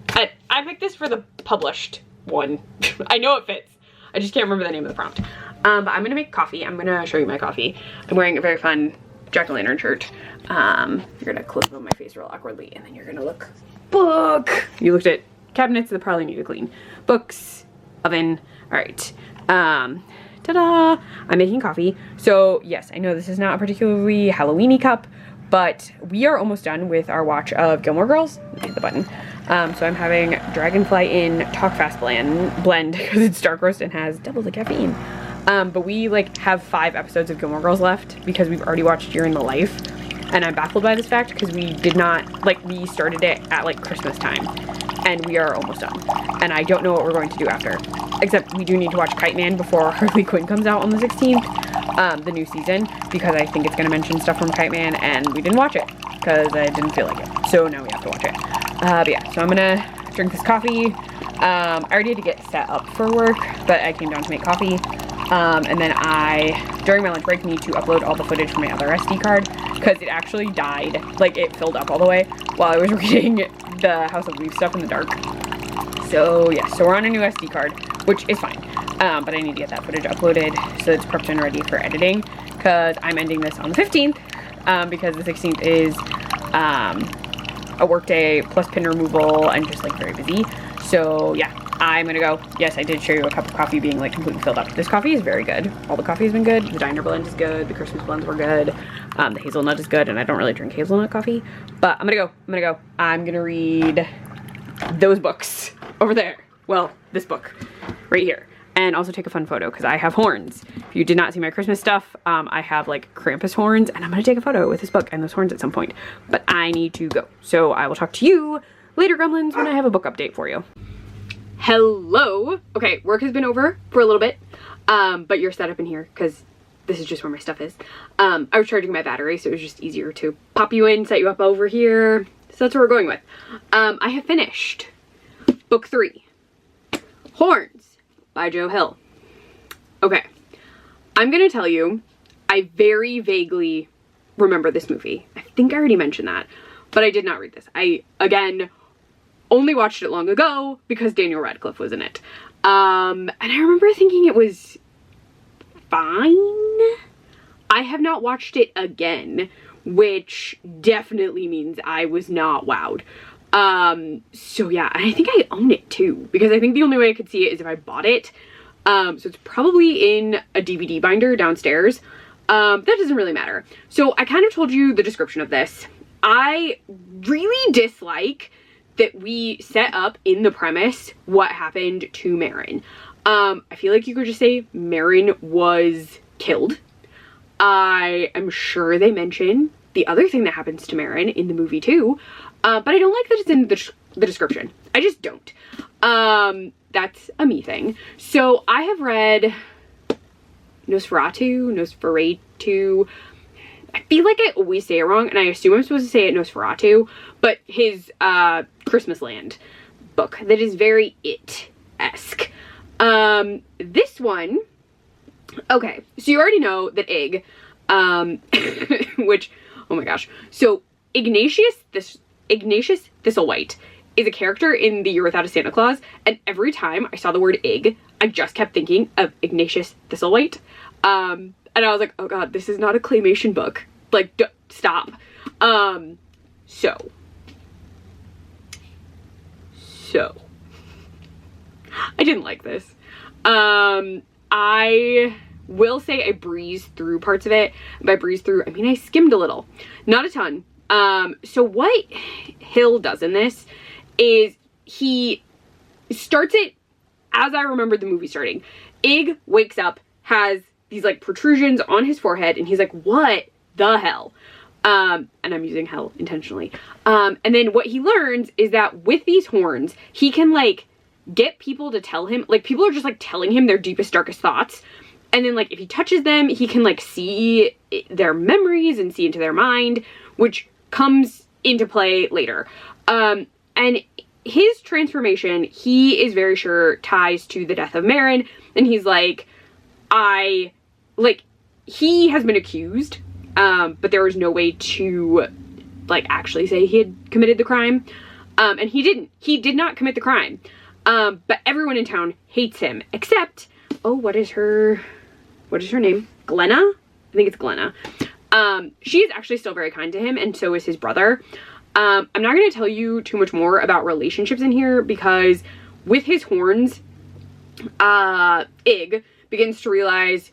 Speaker 1: I picked this for the published one. I know it fits. I just can't remember the name of the prompt. But I'm gonna make coffee. I'm gonna show you my coffee. I'm wearing a very fun jack-o'-lantern shirt. You're gonna close on my face real awkwardly, and then you're gonna look. Book. You looked at cabinets that probably need to clean. Books, oven. All right. Ta-da! I'm making coffee. So yes, I know this is not a particularly Halloween-y cup, but we are almost done with our watch of Gilmore Girls. Hit the button. So I'm having Dragonfly Inn Talk Fast blend because it's dark roast and has double the caffeine. But we like have 5 episodes of Gilmore Girls left because we've already watched Year in the Life. And I'm baffled by this fact because we did not, like, we started it at like Christmas time and we are almost done. And I don't know what we're going to do after. Except we do need to watch Kite Man before Harley Quinn comes out on the 16th, the new season, because I think it's going to mention stuff from Kite Man and we didn't watch it because I didn't feel like it. So now we have to watch it. But yeah, so I'm gonna drink this coffee. I already had to get set up for work, but I came down to make coffee. And then I, during my lunch break, need to upload all the footage from my other SD card because it actually died. Like, it filled up all the way while I was reading the House of Leaves stuff in the dark. So yeah, so we're on a new SD card, which is fine. But I need to get that footage uploaded so it's prepped and ready for editing because I'm ending this on the 15th because the 16th is a work day plus pin removal and just like very busy. So yeah, I'm gonna go. Yes, I did show you a cup of coffee being like completely filled up. This coffee is very good. All the coffee has been good. The diner blend is good. The Christmas blends were good. The hazelnut is good, and I don't really drink hazelnut coffee. But I'm gonna go. I'm gonna read those books over there. Well, this book right here. And also take a fun photo because I have horns. If you did not see my Christmas stuff, I have like Krampus horns, and I'm gonna take a photo with this book and those horns at some point. But I need to go. So I will talk to you later, gremlins, when I have a book update for you. Hello. Okay, work has been over for a little bit, but you're set up in here because this is just where my stuff is. I was charging my battery, so it was just easier to pop you in, set you up over here. So that's what we're going with. I have finished book 3, Horns by Joe Hill. Okay, I'm gonna tell you, I very vaguely remember this movie. I think I already mentioned that, but I did not read this. I, again, only watched it long ago because Daniel Radcliffe was in it. And I remember thinking it was fine. I have not watched it again, which definitely means I was not wowed. So yeah, and I think I own it too, because I think the only way I could see it is if I bought it. So it's probably in a DVD binder downstairs. That doesn't really matter. So I kind of told you the description of this. I really dislike that we set up in the premise what happened to Marin. I feel like you could just say Marin was killed. I am sure they mention the other thing that happens to Marin in the movie too, but I don't like that it's in the description. I just don't. That's a me thing. So I have read Nosferatu. I feel like I always say it wrong, and I assume I'm supposed to say it Nosferatu, but his Christmas Land book that is very It-esque. This one, okay, so you already know that Ig, which, oh my gosh, so Ignatius Thistlewhite is a character in The Year Without a Santa Claus, and every time I saw the word Ig, I just kept thinking of Ignatius Thistlewhite. And I was like, oh god, this is not a claymation book. Like, stop. So. I didn't like this. I will say I breezed through parts of it. By breezed through, I mean I skimmed a little. Not a ton. So what Hill does in this is he starts it as I remember the movie starting. Ig wakes up, has these like protrusions on his forehead, and he's like, what the hell? And I'm using hell intentionally. And then what he learns is that with these horns, he can like get people to tell him, like people are just like telling him their deepest, darkest thoughts. And then like if he touches them, he can like see their memories and see into their mind, which comes into play later. And his transformation, he is very sure ties to the death of Marin. And he's like, he has been accused, but there was no way to, like, actually say he had committed the crime. And he didn't. He did not commit the crime. But everyone in town hates him, except, oh, what is her name? Glenna? I think it's Glenna. She is actually still very kind to him, and so is his brother. I'm not going to tell you too much more about relationships in here, because with his horns, Ig begins to realize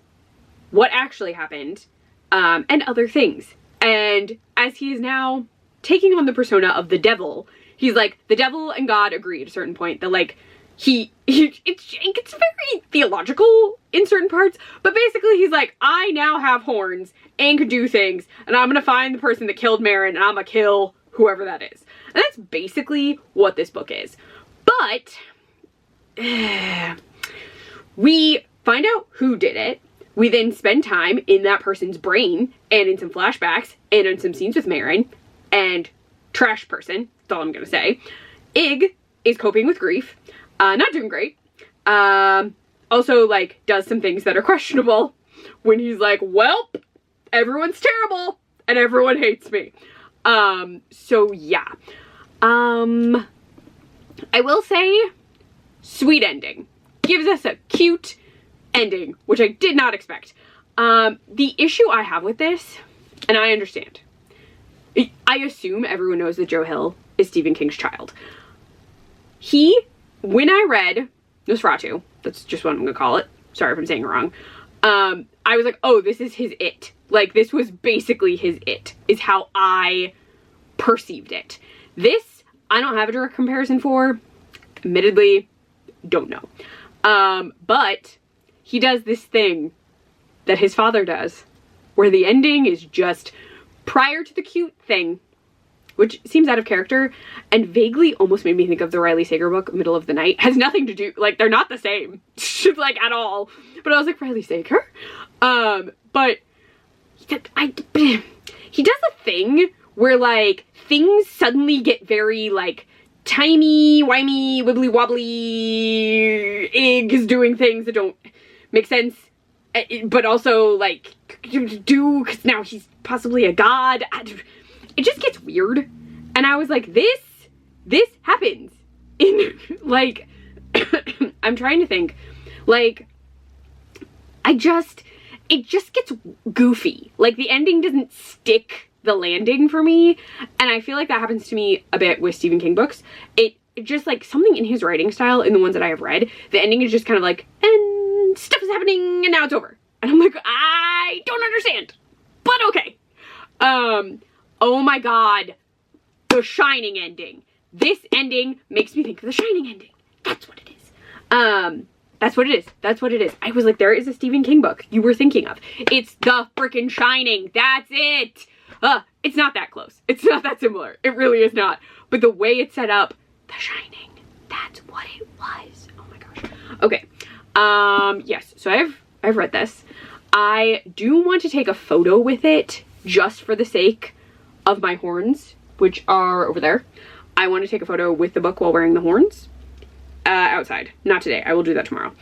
Speaker 1: what actually happened, and other things. And as he is now taking on the persona of the devil, he's like, the devil and God agree at a certain point that like, it gets very theological in certain parts, but basically he's like, I now have horns and can do things, and I'm gonna find the person that killed Marin, and I'm gonna kill whoever that is. And that's basically what this book is. But we find out who did it. We then spend time in that person's brain and in some flashbacks and in some scenes with Marin and trash person. That's all I'm gonna say. Ig is coping with grief, not doing great. also like does some things that are questionable when he's like, well, everyone's terrible and everyone hates me. So yeah. I will say, sweet ending. Gives us a cute ending, which I did not expect. The issue I have with this, and I understand, I assume everyone knows that Joe Hill is Stephen King's child. When I read Nosferatu, that's just what I'm gonna call it, sorry if I'm saying it wrong, I was like, oh, this is his it. Like, this was basically his it, is how I perceived it. This, I don't have a direct comparison for, admittedly, don't know. But he does this thing that his father does, where the ending is just prior to the cute thing, which seems out of character and vaguely almost made me think of the Riley Sager book, Middle of the Night. Has nothing to do, like, they're not the same, like, at all. But I was like, Riley Sager? But he does a thing where, like, things suddenly get very, like, timey-wimey, wibbly-wobbly, eggs doing things that don't make sense, but also, like, do, because now he's possibly a god. It just gets weird. And I was like, this happens in, like, I'm trying to think, like, it just gets goofy. Like, the ending doesn't stick the landing for me, and I feel like that happens to me a bit with Stephen King books. It just, like, something in his writing style, in the ones that I have read, the ending is just kind of like, and stuff is happening, and now it's over. And I'm like, I don't understand, but okay. Oh my god, The Shining ending. This ending makes me think of The Shining ending. That's what it is. That's what it is. That's what it is. I was like, there is a Stephen King book you were thinking of. It's The Frickin' Shining. That's it. It's not that close. It's not that similar. It really is not. But the way it's set up, The Shining, that's what it was. Oh my gosh. Okay. Yes. So I've read this. I do want to take a photo with it just for the sake of my horns, which are over there. I want to take a photo with the book while wearing the horns. Outside. Not today. I will do that tomorrow.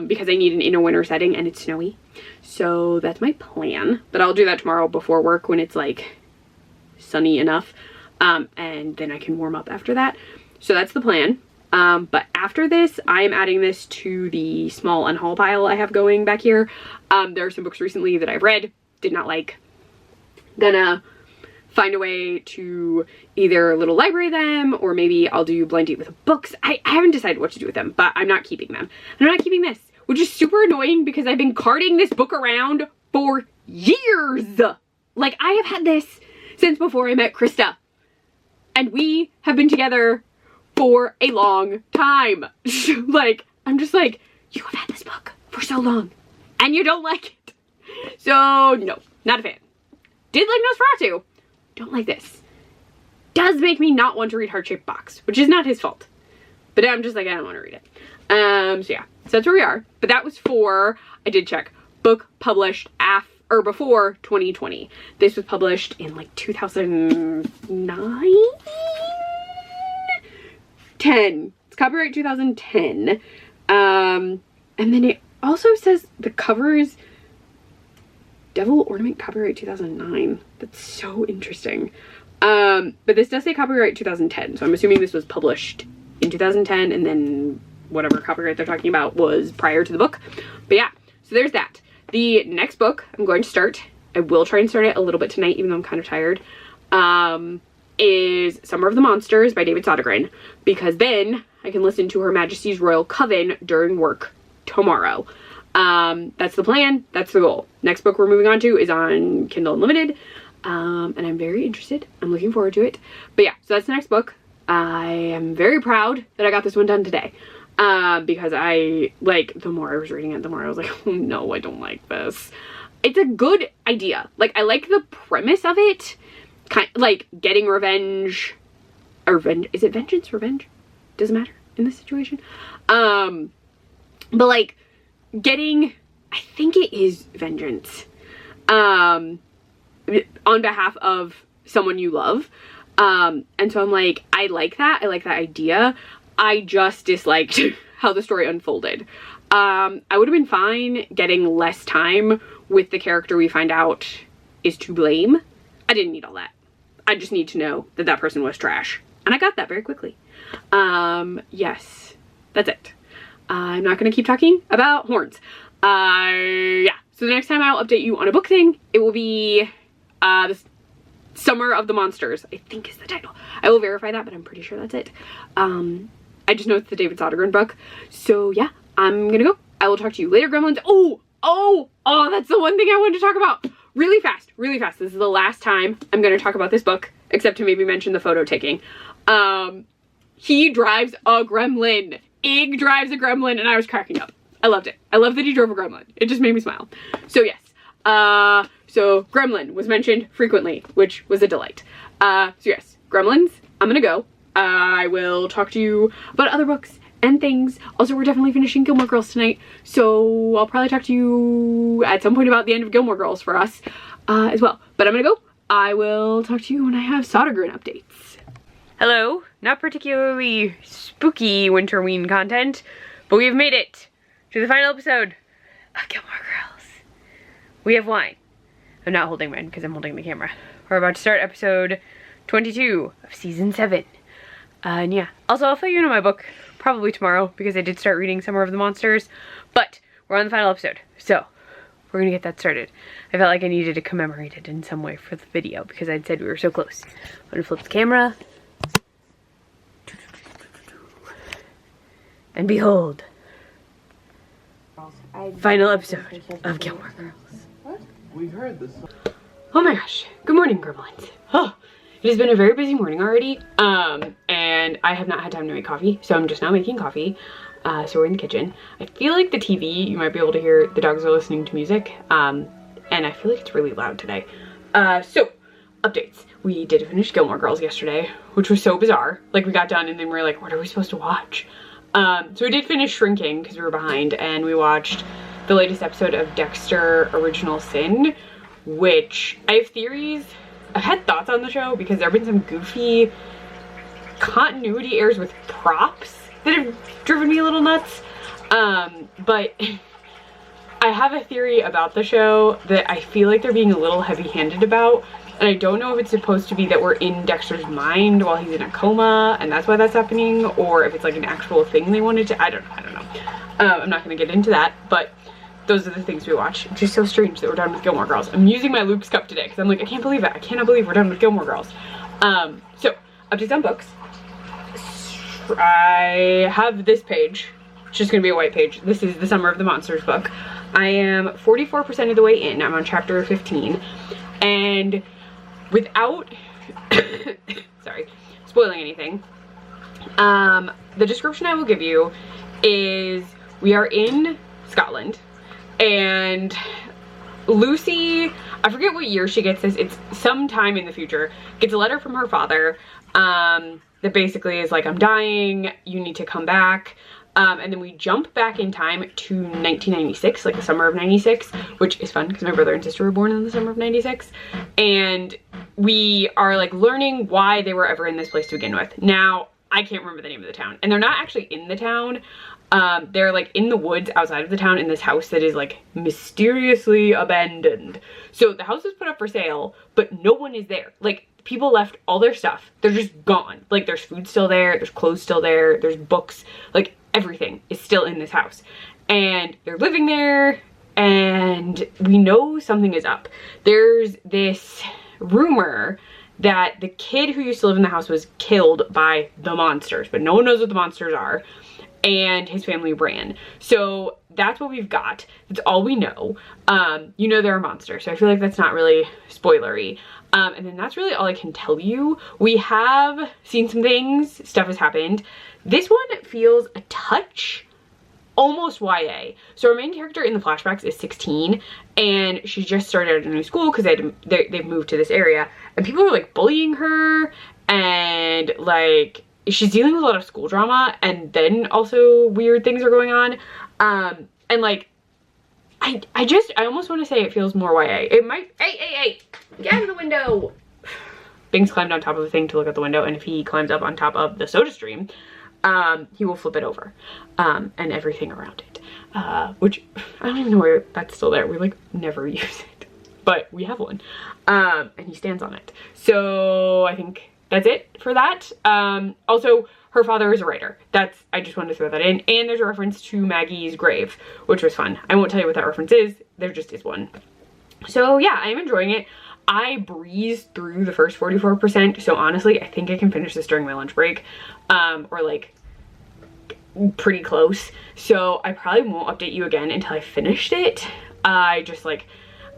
Speaker 1: Because I need an inner winter setting and it's snowy. So that's my plan. But I'll do that tomorrow before work when it's like sunny enough. And then I can warm up after that. So that's the plan. But after this, I'm adding this to the small unhaul pile I have going back here. There are some books recently that I've read, did not like. Gonna find a way to either little library them, or maybe I'll do blind date with books. I haven't decided what to do with them, but I'm not keeping them. I'm not keeping this, which is super annoying because I've been carting this book around for years. Like, I have had this since before I met Krista. And we have been together for a long time. Like, I'm just like, you have had this book for so long and you don't like it. So, no, not a fan. Did like Nosferatu. Don't like this. Does make me not want to read Heart-Shaped Box, which is not his fault. But I'm just like, I don't want to read it. So yeah, so that's where we are. But that was for, I did check, book published before 2020. This was published in like 2009? 10. It's copyright 2010. And then it also says the cover is Devil Ornament copyright 2009. That's so interesting. But this does say copyright 2010, so I'm assuming this was published in 2010 and then whatever copyright they're talking about was prior to the book. But yeah, so there's that. The next book I'm going to start, I will try and start it a little bit tonight even though I'm kind of tired, is Summer of the Monsters by David Sodergren, because then I can listen to Her Majesty's Royal Coven during work tomorrow. That's the plan. That's the goal. Next book we're moving on to is on Kindle Unlimited. And I'm very interested. I'm looking forward to it. But yeah, so that's the next book. I am very proud that I got this one done today. Because the more I was reading it, the more I was like, oh no, I don't like this. It's a good idea. Like, I like the premise of it. Kind of like getting revenge. Is it vengeance? Revenge? Doesn't matter in this situation. But like, getting, I think it is vengeance, on behalf of someone you love. And so I'm like, I like that idea. I just disliked how the story unfolded. I would have been fine getting less time with the character we find out is to blame. I didn't need all that. I just need to know that that person was trash. And I got that very quickly. Yes, that's it. I'm not gonna keep talking about horns. Yeah, so the next time I'll update you on a book thing, it will be the Summer of the Monsters, I think is the title. I will verify that, but I'm pretty sure that's it. I just know it's the David Sodergren book. So yeah, I'm gonna go. I will talk to you later, Gremlins. Oh, that's the one thing I wanted to talk about. Really fast. This is the last time I'm gonna talk about this book, except to maybe mention the photo taking. He drives a gremlin. Ig drives a gremlin, and I was cracking up. I loved it. I love that he drove a gremlin. It just made me smile. So yes, so gremlin was mentioned frequently, which was a delight. So yes, gremlins, I'm gonna go. I will talk to you about other books and things. Also, we're definitely finishing Gilmore Girls tonight, so I'll probably talk to you at some point about the end of Gilmore Girls for us as well. But I'm gonna go. I will talk to you when I have Sodergren updates. Hello, not particularly spooky Winterween content, but we have made it to the final episode of Gilmore Girls. We have wine. I'm not holding mine because I'm holding the camera. We're about to start episode 22 of season 7. And yeah, also I'll fill you in on my book probably tomorrow because I did start reading Summer of the Monsters, but we're on the final episode, so we're gonna get that started. I felt like I needed to commemorate it in some way for the video because I'd said we were so close. I'm gonna flip the camera. And behold, final episode of Gilmore Girls.
Speaker 3: What? We've heard this.
Speaker 1: Oh my gosh. Good morning, Gremlins. Oh, it has been a very busy morning already. And I have not had time to make coffee, so I'm just now making coffee. So we're in the kitchen. I feel like the TV, you might be able to hear the dogs are listening to music. And I feel like it's really loud today. So, updates. We did finish Gilmore Girls yesterday, which was so bizarre. Like, we got done and then we were like, what are we supposed to watch? So we did finish Shrinking because we were behind, and we watched the latest episode of Dexter Original Sin, which I have theories. I've had thoughts on the show because there have been some goofy continuity errors with props that have driven me a little nuts. But I have a theory about the show that I feel like they're being a little heavy-handed about. And I don't know if it's supposed to be that we're in Dexter's mind while he's in a coma and that's why that's happening, or if it's like an actual thing they wanted to, I don't know. I'm not gonna get into that, but those are the things we watch. It's just so strange that we're done with Gilmore Girls. I'm using my Luke's cup today because I'm like, I can't believe it. I cannot believe we're done with Gilmore Girls. So, updates on books. I have this page. It's just gonna be a white page. This is the Summer of the Monsters book. I am 44% of the way in. I'm on chapter 15. And without, sorry, spoiling anything, the description I will give you is we are in Scotland, and Lucy, I forget what year she gets this, it's sometime in the future, gets a letter from her father that basically is like, I'm dying, you need to come back. And then we jump back in time to 1996, like the summer of 96, which is fun because my brother and sister were born in the summer of 96. And we are like learning why they were ever in this place to begin with. Now, I can't remember the name of the town, and they're not actually in the town. They're like in the woods outside of the town in this house that is like mysteriously abandoned. So the house is put up for sale, but no one is there. Like, people left all their stuff. They're just gone. Like, there's food still there, there's clothes still there, there's books, like everything is still in this house. And they're living there, and we know something is up. There's this rumor that the kid who used to live in the house was killed by the monsters, but no one knows what the monsters are, and his family ran. So that's what we've got. That's all we know. You know there are monsters, so I feel like that's not really spoilery. And then that's really all I can tell you. We have seen some things, stuff has happened. This one feels a touch almost YA. So our main character in the flashbacks is 16, and she just started at a new school because they've moved to this area, and people are like bullying her, and like she's dealing with a lot of school drama, and then also weird things are going on. And like I almost want to say it feels more YA. It might, hey, get out of the window. Bing's climbed on top of the thing to look out the window, and if he climbs up on top of the soda stream, he will flip it over, and everything around it, which I don't even know where that's still there. We like never use it, but we have one, and he stands on it. So I think that's it for that. Also, her father is a writer. I just wanted to throw that in. And there's a reference to Maggie's grave, which was fun. I won't tell you what that reference is. There just is one. So yeah, I'm enjoying it. I breezed through the first 44%. So honestly, I think I can finish this during my lunch break, or like pretty close. So I probably won't update you again until I finished it.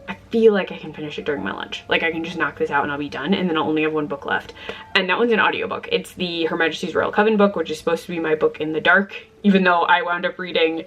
Speaker 1: I feel like I can finish it during my lunch. Like I can just knock this out and I'll be done, and then I'll only have one book left. And that one's an audiobook. It's the Her Majesty's Royal Coven book, which is supposed to be my book in the dark, even though I wound up reading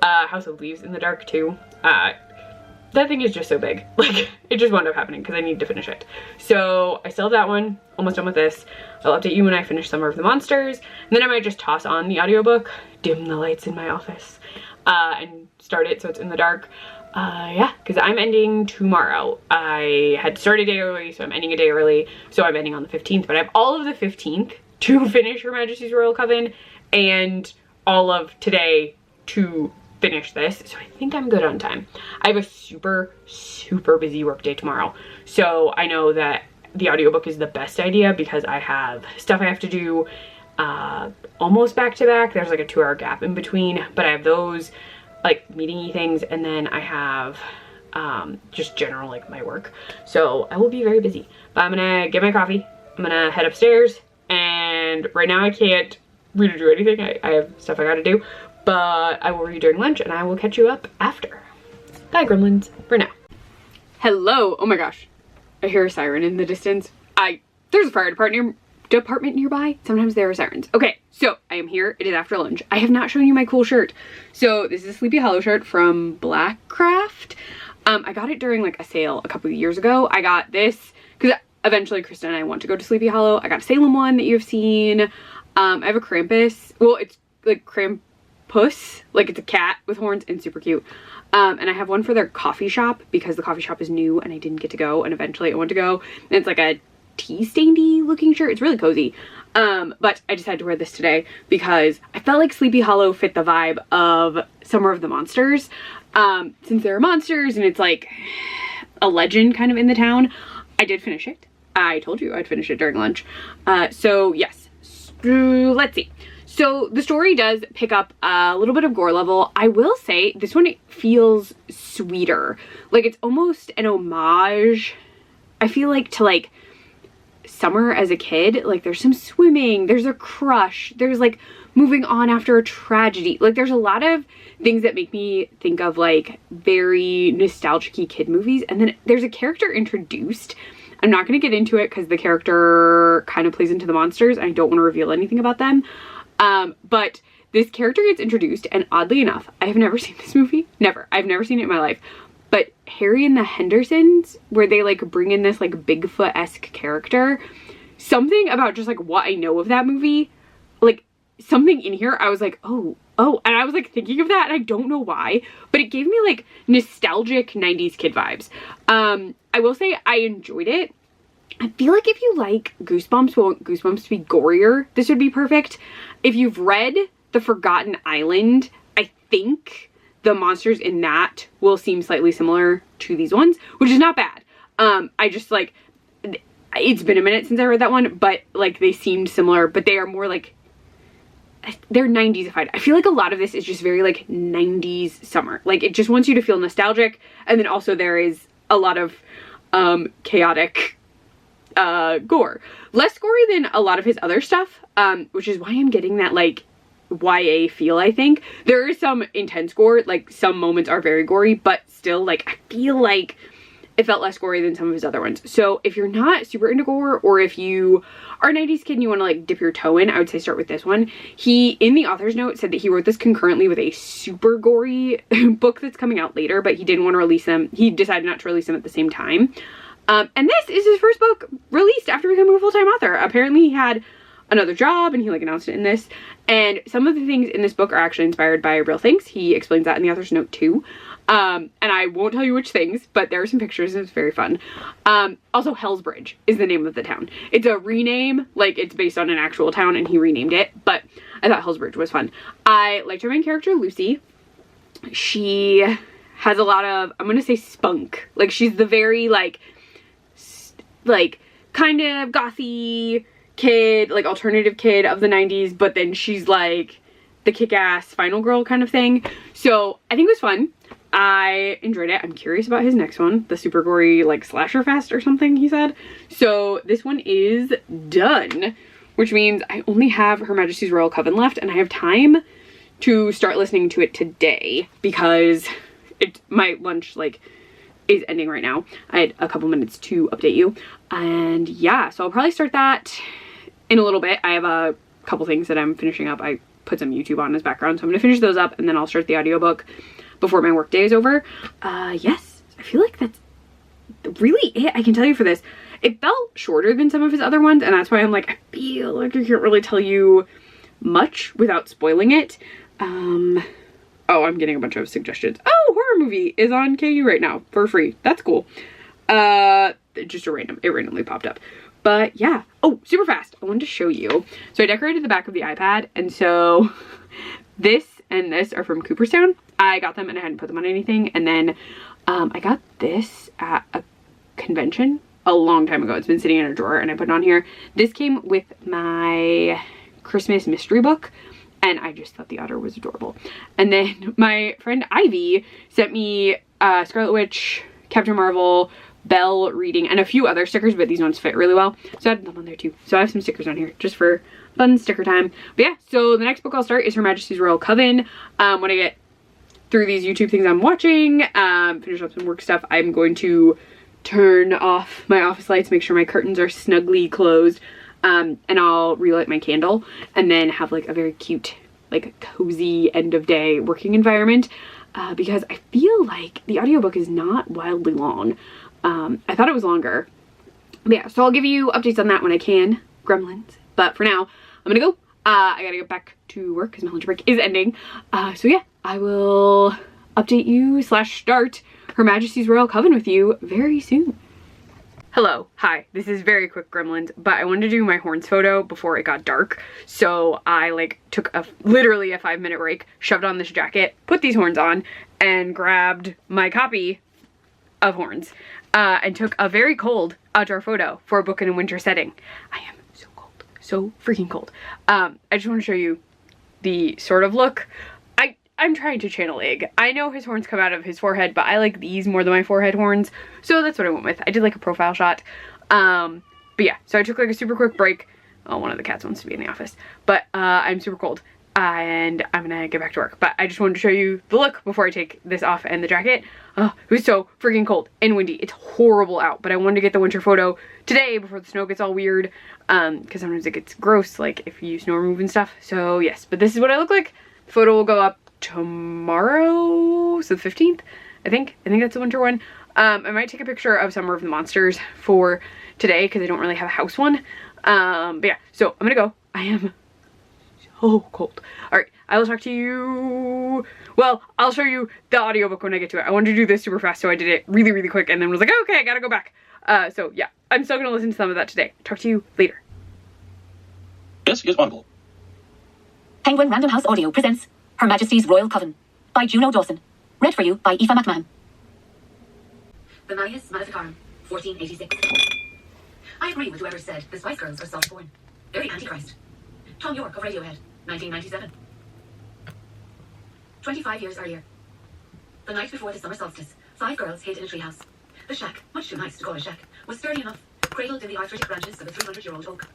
Speaker 1: House of Leaves in the dark too. That thing is just so big. Like it just wound up happening because I need to finish it. So I still have that one, almost done with this. I'll update you when I finish Summer of the Monsters. And then I might just toss on the audiobook, dim the lights in my office, and start it so it's in the dark. Yeah, because I'm ending tomorrow. I had to start a day early, so I'm ending a day early. So I'm ending on the 15th, but I have all of the 15th to finish Her Majesty's Royal Coven and all of today to finish this. So I think I'm good on time. I have a super, super busy work day tomorrow. So I know that the audiobook is the best idea because I have stuff I have to do almost back to back. There's like a 2-hour gap in between, but I have those like meeting-y things, and then I have just general like my work. So I will be very busy, but I'm gonna get my coffee. I'm gonna head upstairs, and right now I can't really do anything. I have stuff I gotta do, but I will read during lunch and I will catch you up after. Bye gremlins for now. Hello. Oh my gosh, I hear a siren in the distance. There's a fire department nearby. Sometimes there are sirens. Okay, so I am here. It is after lunch. I have not shown you my cool shirt. So this is a Sleepy Hollow shirt from Blackcraft. I got it during like a sale a couple of years ago. I got this because eventually Krista and I want to go to Sleepy Hollow. I got a Salem one that you've seen. I have a Krampus. Well, it's like Krampus. Like it's a cat with horns and super cute. And I have one for their coffee shop because the coffee shop is new and I didn't get to go, and eventually I want to go. And it's like a tea stainy looking shirt. It's really cozy. But I decided to wear this today because I felt like Sleepy Hollow fit the vibe of Summer of the Monsters. Since there are monsters and it's like a legend kind of in the town. I did finish it. I told you I'd finish it during lunch. So yes, let's see. So the story does pick up a little bit of gore level. I will say this one feels sweeter. Like it's almost an homage, I feel like, to like summer as a kid. Like there's some swimming, there's a crush, there's like moving on after a tragedy. Like there's a lot of things that make me think of like very nostalgic-y kid movies. And then there's a character introduced. I'm not going to get into it because the character kind of plays into the monsters. I don't want to reveal anything about them. But this character gets introduced, and oddly enough, I have never seen this movie. Never. I've never seen it in my life. But Harry and the Hendersons, where they like bring in this like Bigfoot-esque character, something about just like what I know of that movie, like something in here, I was like, oh, and I was like thinking of that, and I don't know why, but it gave me like nostalgic 90s kid vibes. I will say I enjoyed it. I feel like if you like Goosebumps, want Goosebumps to be gorier, this would be perfect. If you've read The Forgotten Island, I think the monsters in that will seem slightly similar to these ones, which is not bad. I just like, it's been a minute since I read that one, but like they seemed similar, but they are more like, they're 90s-ified. I feel like a lot of this is just very like 90s summer. Like it just wants you to feel nostalgic. And then also there is a lot of chaotic gore. Less gory than a lot of his other stuff, which is why I'm getting that like YA feel, I think. There is some intense gore, like some moments are very gory, but still like I feel like it felt less gory than some of his other ones. So if you're not super into gore, or if you are a 90s kid and you want to like dip your toe in, I would say start with this one. He, in the author's note, said that he wrote this concurrently with a super gory book that's coming out later, but he didn't want to release them. He decided not to release them at the same time. And this is his first book released after becoming a full-time author. Apparently he had another job and he like announced it in this. And some of the things in this book are actually inspired by real things. He explains that in the author's note too. And I won't tell you which things, but there are some pictures and it's very fun. Also, Hellsbridge is the name of the town. It's a rename, like it's based on an actual town and he renamed it, but I thought Hellsbridge was fun. I liked her main character, Lucy. She has a lot of, I'm gonna say spunk. Like she's the very like kind of gothy kid, like alternative kid of the 90s, but then she's like the kick-ass final girl kind of thing. So I think it was fun. I enjoyed it. I'm curious about his next one, the super gory like slasher fest or something he said. So this one is done, which means I only have Her Majesty's Royal Coven left, and I have time to start listening to it today because my lunch like is ending right now. I had a couple minutes to update you, and yeah, so I'll probably start that in a little bit. I have a couple things that I'm finishing up. I put some YouTube on as background, so I'm gonna finish those up and then I'll start the audiobook before my work day is over. Yes, I feel like that's really it I can tell you for this. It felt shorter than some of his other ones, and that's why I'm like, I feel like I can't really tell you much without spoiling it. Oh, I'm getting a bunch of suggestions. Oh, horror movie is on KU right now for free. That's cool. Just it randomly popped up. But yeah. Oh, super fast. I wanted to show you. So I decorated the back of the iPad, and so this and this are from Cooperstown. I got them and I hadn't put them on anything, and then I got this at a convention a long time ago. It's been sitting in a drawer and I put it on here. This came with my Christmas mystery book, and I just thought the otter was adorable. And then my friend Ivy sent me Scarlet Witch, Captain Marvel, Belle reading, and a few other stickers, but these ones fit really well, so I had them on there too. So I have some stickers on here just for fun sticker time. But yeah, so the next book I'll start is Her Majesty's Royal Coven. When I get through these YouTube things I'm watching, finish up some work stuff, I'm going to turn off my office lights, make sure my curtains are snugly closed, and I'll relight my candle and then have like a very cute, like cozy end of day working environment, because I feel like the audiobook is not wildly long. I thought it was longer, but yeah, so I'll give you updates on that when I can. Gremlins. But for now, I'm gonna go. I gotta get back to work because my lunch break is ending. So yeah, I will update you / start Her Majesty's Royal Coven with you very soon. Hello, hi, this is very quick Gremlins, but I wanted to do my horns photo before it got dark, so I like took literally a 5-minute break, shoved on this jacket, put these horns on, and grabbed my copy of horns, and took a very cold outdoor photo for a book in a winter setting. I am so cold, so freaking cold. I just want to show you the sort of look. I'm trying to channel Ig. I know his horns come out of his forehead, but I like these more than my forehead horns, so that's what I went with. I did like a profile shot. But yeah, so I took like a super quick break. Oh, one of the cats wants to be in the office. But I'm super cold and I'm gonna get back to work. But I just wanted to show you the look before I take this off and the jacket. Oh, it was so freaking cold and windy. It's horrible out, but I wanted to get the winter photo today before the snow gets all weird, because sometimes it gets gross, like if you snow remove and stuff. So yes, but this is what I look like. The photo will go up tomorrow, so the 15th, I think that's the winter one. I might take a picture of Summer of the Monsters for today because I don't really have a house one. But yeah, so I'm gonna go. I am so cold. All right, I will talk to you. Well, I'll show you the audiobook when I get to it. I wanted to do this super fast, so I did it really, really quick and then was like, oh, okay, I gotta go back. So yeah, I'm still gonna listen to some of that today. Talk to you later.
Speaker 4: This is Audible.
Speaker 5: Penguin Random House Audio presents Her Majesty's Royal Coven by Juno Dawson. Read for you by Aoife McMahon. The Malleus Maleficarum, 1486. I agree with whoever said the Spice Girls are self-born. Very antichrist. Tom York of Radiohead, 1997. 25 years earlier. The night before the summer solstice, 5 girls hid in a treehouse. The shack, much too nice to call a shack, was sturdy enough, cradled in the arthritic branches of a 300-year-old oak.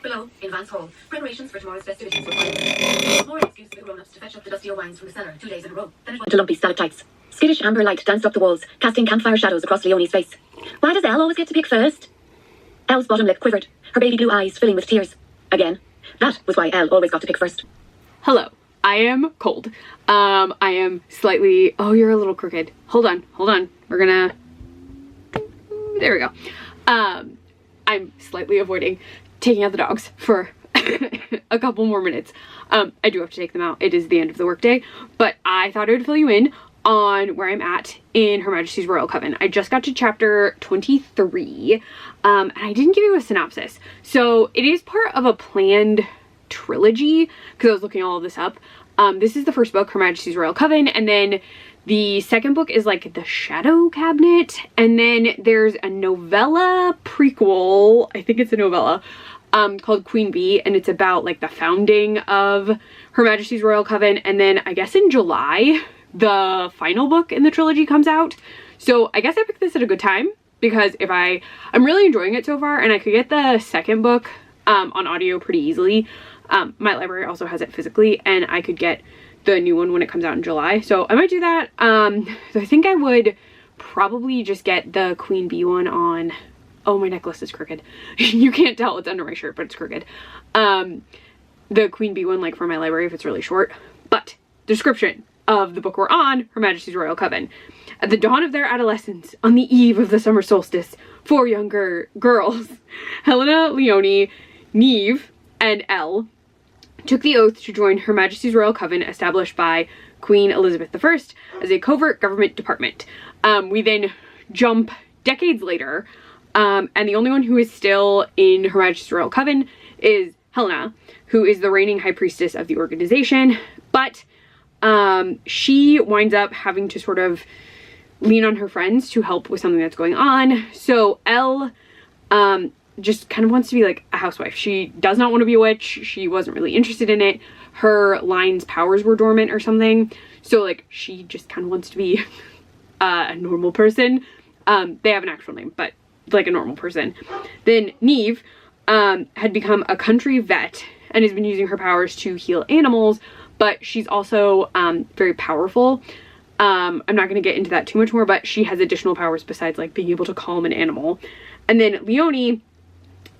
Speaker 5: Below, in Vance Hall, preparations for tomorrow's festivities were planned. More excuse for the grown-ups to fetch up the dustier wines from the cellar 2 days in a row than it was to lumpy stalactites. Skittish amber light danced up the walls, casting campfire shadows across Leonie's face. Why does Elle always get to pick first? Elle's bottom lip quivered, her baby blue eyes filling with tears. Again. That was why Elle always got to pick first.
Speaker 1: Hello, I am cold. I am slightly, oh, you're a little crooked. Hold on. We're gonna, there we go. I'm slightly avoiding taking out the dogs for a couple more minutes. I do have to take them out. It is the end of the workday, but I thought I would fill you in on where I'm at in Her Majesty's Royal Coven. I just got to chapter 23, and I didn't give you a synopsis. So it is part of a planned trilogy, because I was looking all of this up. This is the first book, Her Majesty's Royal Coven, and then the second book is like The Shadow Cabinet, and then there's a novella prequel, I think it's a novella, called Queen Bee, and it's about like the founding of Her Majesty's Royal Coven. And then I guess in July, the final book in the trilogy comes out. So I guess I picked this at a good time, because I'm really enjoying it so far, and I could get the second book on audio pretty easily. My library also has it physically, and I could get the new one when it comes out in July. So I might do that. So I think I would probably just get the Queen Bee one on, oh, my necklace is crooked. You can't tell, it's under my shirt, but it's crooked. The Queen Bee one, like for my library if it's really short. But description of the book we're on, Her Majesty's Royal Coven. At the dawn of their adolescence, on the eve of the summer solstice, 4 younger girls, Helena, Leonie, Neve, and Elle, took the oath to join Her Majesty's Royal Coven, established by Queen Elizabeth I as a covert government department. We then jump decades later, and the only one who is still in Her Majesty's Royal Coven is Helena, who is the reigning high priestess of the organization. But she winds up having to sort of lean on her friends to help with something that's going on. So Elle just kind of wants to be like a housewife. She does not want to be a witch. She wasn't really interested in it. Her line's powers were dormant or something. So like she just kind of wants to be a normal person. They have an actual name, but like a normal person. Then Neve had become a country vet and has been using her powers to heal animals, but she's also very powerful. I'm not going to get into that too much more, but she has additional powers besides like being able to calm an animal. And then Leonie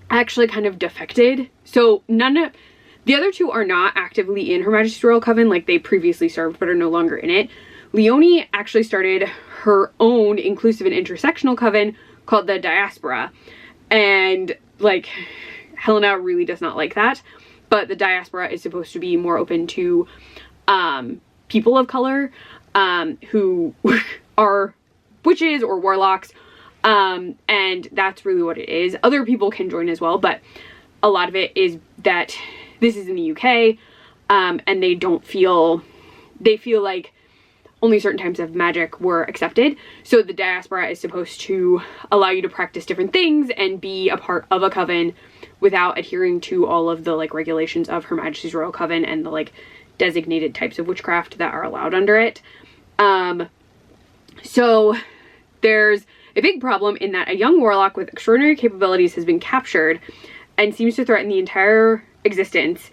Speaker 1: actually kind of defected. So the other two are not actively in Her Majesty's Royal Coven, like they previously served but are no longer in it. Leonie actually started her own inclusive and intersectional coven called the Diaspora. And like Helena really does not like that, but the Diaspora is supposed to be more open to people of color who are witches or warlocks. And that's really what it is. Other people can join as well, but a lot of it is that this is in the UK, and they feel like only certain types of magic were accepted. So the Diaspora is supposed to allow you to practice different things and be a part of a coven without adhering to all of the like regulations of Her Majesty's Royal Coven and the like designated types of witchcraft that are allowed under it. So there's a big problem in that a young warlock with extraordinary capabilities has been captured and seems to threaten the entire existence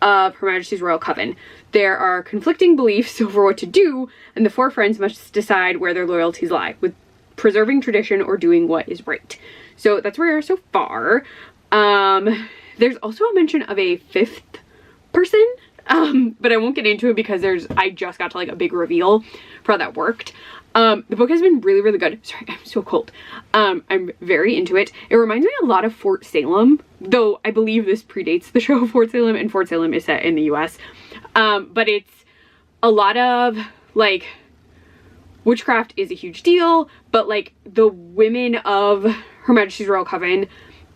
Speaker 1: of Her Majesty's Royal Coven. There are conflicting beliefs over what to do, and the 4 friends must decide where their loyalties lie, with preserving tradition or doing what is right. So that's where we are so far. There's also a mention of a 5th person, but I won't get into it because I just got to like a big reveal for how that worked. The book has been really, really good. Sorry, I'm so cold. I'm very into it. It reminds me a lot of Fort Salem, though I believe this predates the show Fort Salem, and Fort Salem is set in the US. But it's a lot of like witchcraft is a huge deal, but like the women of Her Majesty's Royal Coven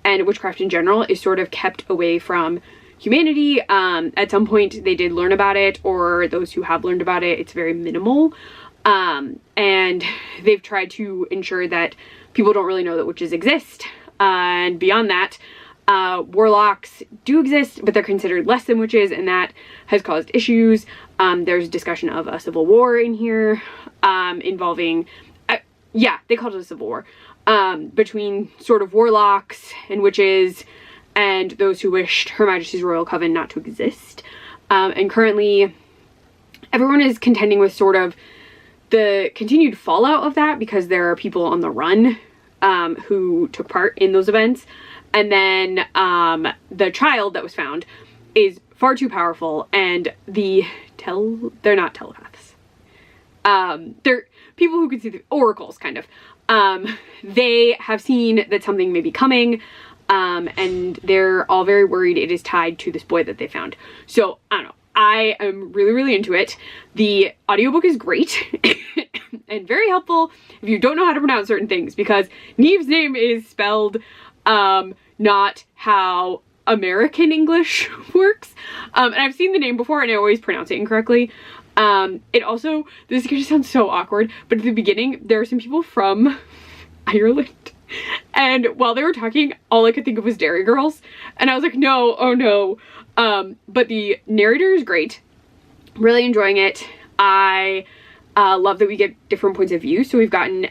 Speaker 1: and witchcraft in general is sort of kept away from humanity. At some point they did learn about it, or those who have learned about it, it's very minimal. And they've tried to ensure that people don't really know that witches exist. And beyond that, warlocks do exist, but they're considered less than witches, and that has caused issues. There's discussion of a civil war in here, involving, yeah, they called it a civil war, between sort of warlocks and witches and those who wished Her Majesty's Royal Coven not to exist. And currently everyone is contending with sort of the continued fallout of that, because there are people on the run who took part in those events. And then the child that was found is far too powerful, and they're not telepaths. They're people who can see the oracles, kind of. They have seen that something may be coming, and they're all very worried it is tied to this boy that they found. So I don't know. I am really, really into it. The audiobook is great and very helpful if you don't know how to pronounce certain things, because Neve's name is spelled not how American English works. And I've seen the name before and I always pronounce it incorrectly. It also, this is gonna sound so awkward, but at the beginning there are some people from Ireland, and while they were talking all I could think of was Dairy Girls, and I was like, no, oh no. But the narrator is great. Really enjoying it. I love that we get different points of view. So we've gotten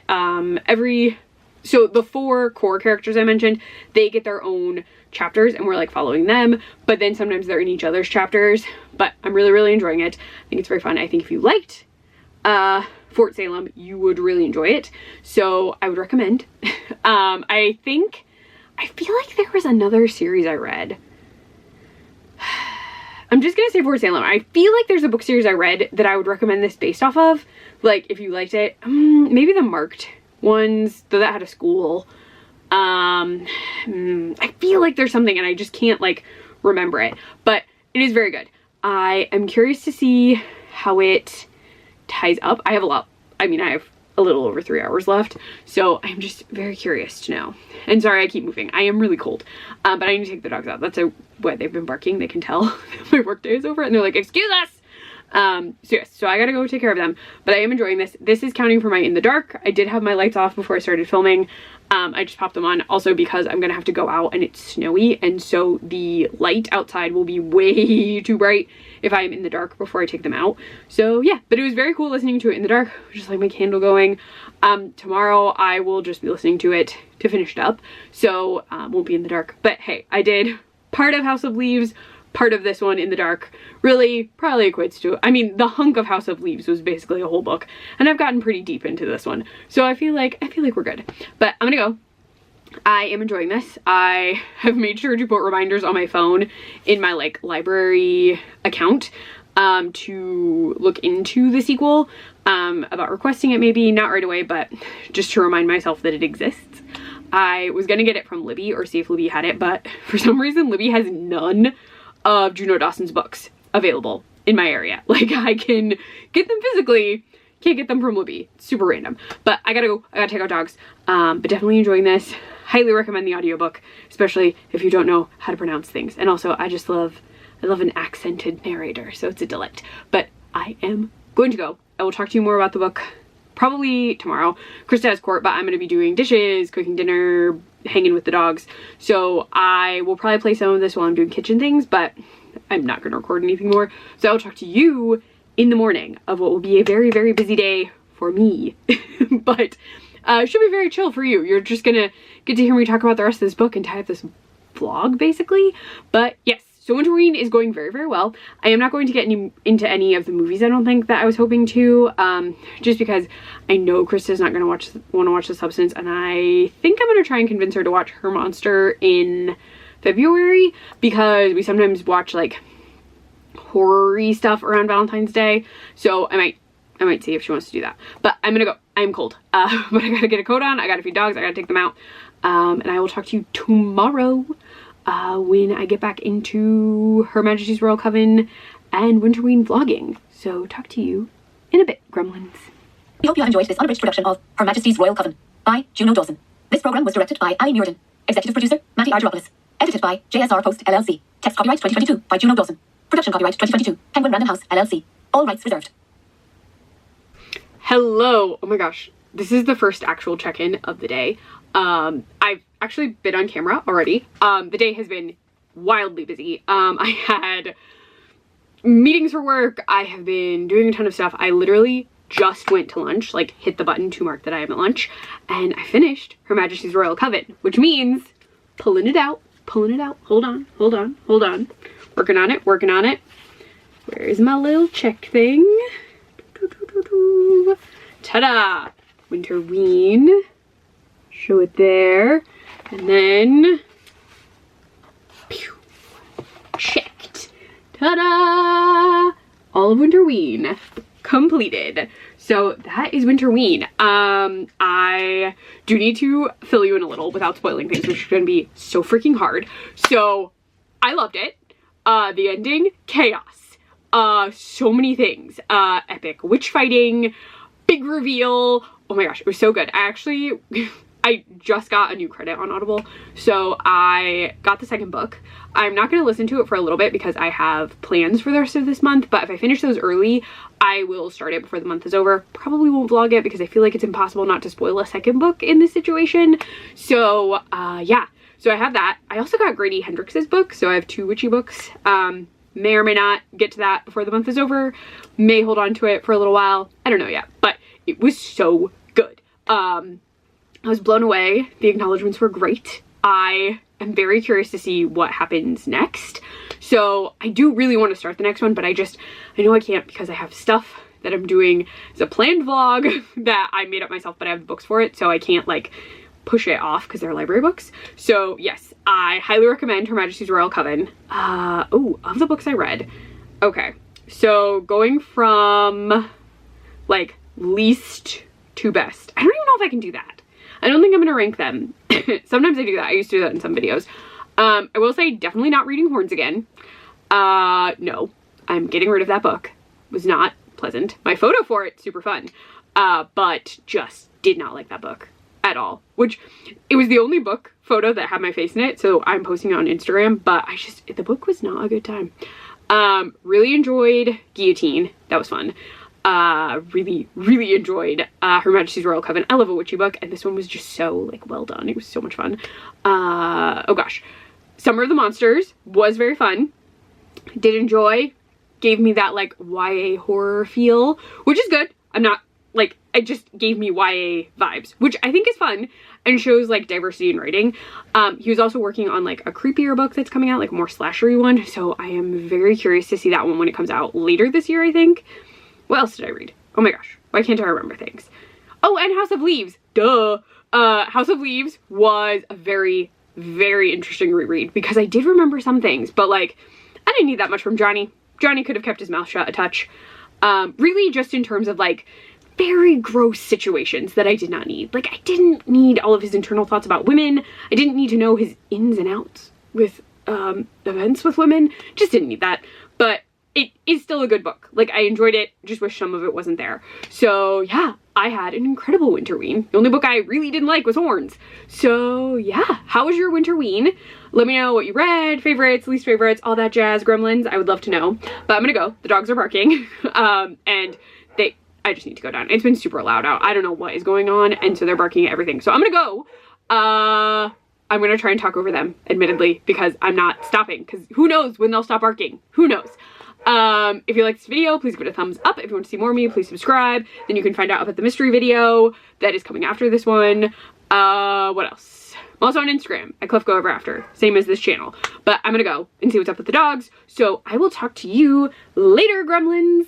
Speaker 1: so the 4 core characters I mentioned, they get their own chapters and we're like following them, but then sometimes they're in each other's chapters. But I'm really, really enjoying it. I think it's very fun. I think if you liked Fort Salem, you would really enjoy it. So I would recommend. I feel like there was another series I read. I'm just gonna say Fort Salem. I feel like there's a book series I read that I would recommend this based off of. Like, if you liked it, maybe the marked ones, though that had a school. I feel like there's something and I just can't like remember it, but it is very good. I am curious to see how it ties up. I have a little over 3 hours left, so I'm just very curious to know. And sorry I keep moving, I am really cold, but I need to take the dogs out. That's what they've been barking. They can tell my work day is over and they're like, excuse us. So yes, so I gotta go take care of them, but I am enjoying this. This is counting for my in the dark. I did have my lights off before I started filming. I just popped them on also because I'm gonna have to go out and it's snowy, and so the light outside will be way too bright if I'm in the dark before I take them out. So yeah, but it was very cool listening to it in the dark, just like my candle going. Tomorrow I will just be listening to it to finish it up, so won't be in the dark. But hey, I did part of House of Leaves, part of this one in the dark. Really probably equates to, I mean, the hunk of House of Leaves was basically a whole book, and I've gotten pretty deep into this one, so I feel like we're good. But I'm gonna go. I am enjoying this. I have made sure to put reminders on my phone in my like library account to look into the sequel, about requesting it, maybe not right away, but just to remind myself that it exists. I was gonna get it from Libby or see if Libby had it, but for some reason Libby has none of Juno Dawson's books available in my area. Like, I can get them physically, can't get them from Libby. It's super random. But I gotta go, I gotta take out dogs. But definitely enjoying this. Highly recommend the audiobook, especially if you don't know how to pronounce things. And also I love an accented narrator, so it's a delight. But I am going to go. I will talk to you more about the book probably tomorrow. Krista has court, but I'm gonna be doing dishes, cooking dinner, hanging with the dogs, so I will probably play some of this while I'm doing kitchen things, but I'm not gonna record anything more. So I'll talk to you in the morning of what will be a very, very busy day for me. But should be very chill for you. You're just gonna get to hear me talk about the rest of this book and tie up this vlog basically. But yes, so Winterween is going very, very well. I am not going to get into any of the movies, I don't think, that I was hoping to, just because I know Krista's not gonna want to watch The Substance, and I think I'm gonna try and convince her to watch Her Monster in February, because we sometimes watch like horror-y stuff around Valentine's Day. So I might see if she wants to do that. But I'm gonna go. I'm cold. But I gotta get a coat on, I gotta feed dogs, I gotta take them out. And I will talk to you tomorrow when I get back into Her Majesty's Royal Coven and Winterween vlogging. So talk to you in a bit, gremlins.
Speaker 5: We hope you have enjoyed this unabridged production of Her Majesty's Royal Coven by Juno Dawson. This program was directed by Ali Muirden. Executive producer, Matty Argyropoulos. Edited by JSR Post LLC. Text copyright 2022 by Juno Dawson. Production copyright 2022. Penguin Random House LLC. All rights reserved.
Speaker 1: Hello. Oh my gosh. This is the first actual check-in of the day. I've actually been on camera already. The day has been wildly busy. I had meetings for work. I have been doing a ton of stuff. I literally just went to lunch, like hit the button to mark that I am at lunch, and I finished Her Majesty's Royal Coven, which means pulling it out. Hold on. Working on it. Where's my little check thing? Ta-da! Winterween. Show it there. And then pew, checked. Ta-da! All of Winterween completed. so that is Winterween. I do need to fill you in a little without spoiling things, which is going to be so freaking hard. So I loved it. The ending, chaos. So many things. Epic witch fighting, big reveal. Oh my gosh, it was so good. I just got a new credit on Audible, so I got the second book. I'm not going to listen to it for a little bit because I have plans for the rest of this month, but if I finish those early, I will start it before the month is over. Probably won't vlog it because I feel like it's impossible not to spoil a second book in this situation. So, yeah. So I have that. I also got Grady Hendrix's book, so I have 2 witchy books. May or may not get to that before the month is over. May hold on to it for a little while. I don't know yet, but it was so good. I was blown away. The acknowledgements were great. I am very curious to see what happens next. So I do really want to start the next one, but I know I can't because I have stuff that I'm doing as a planned vlog that I made up myself, but I have the books for it, so I can't like push it off because they're library books. So yes, I highly recommend Her Majesty's Royal Coven. Oh, of the books I read. Okay, so going from like least to best. I don't even know if I can do that. I don't think I'm gonna rank them. Sometimes I do that. I used to do that in some videos. I will say definitely not reading Horns again. No, I'm getting rid of that book. It was not pleasant. My photo for it, super fun. But just did not like that book at all. Which, it was the only book photo that had my face in it, so I'm posting it on Instagram, but the book was not a good time. Really enjoyed Guillotine. That was fun. Really enjoyed Her Majesty's Royal Coven. I love a witchy book, and this one was just so like well done. It was so much fun. Oh gosh, Summer of the Monsters was very fun. Did enjoy. Gave me that like YA horror feel, which is good. I'm not like, it just gave me YA vibes, which I think is fun and shows like diversity in writing. He was also working on like a creepier book that's coming out, like a more slashery one, so I am very curious to see that one when it comes out later this year, I think. What else did I read? Oh my gosh, why can't I remember things? Oh, and House of Leaves, duh. House of Leaves was a very interesting reread because I did remember some things, but like, I didn't need that much from Johnny. Johnny could have kept his mouth shut a touch. Really just in terms of like, very gross situations that I did not need. Like, I didn't need all of his internal thoughts about women. I didn't need to know his ins and outs with events with women. Just didn't need that. But it is still a good book. Like, I enjoyed it, just wish some of it wasn't there. So yeah, I had an incredible Winterween. The only book I really didn't like was Horns. So yeah, how was your Winterween? Let me know what you read, favorites, least favorites, all that jazz, gremlins. I would love to know. But I'm gonna go. The dogs are barking. And I just need to go down. It's been super loud out. I don't know what is going on, and so they're barking at everything. So I'm gonna go. I'm gonna try and talk over them, admittedly, because I'm not stopping, because who knows when they'll stop barking? Who knows? If you like this video, please give it a thumbs up. If you want to see more of me, please subscribe. Then you can find out about the mystery video that is coming after this one. What else? I'm also on Instagram at Cliff Go Ever After, same as this channel. But I'm gonna go and see what's up with the dogs. So I will talk to you later, gremlins.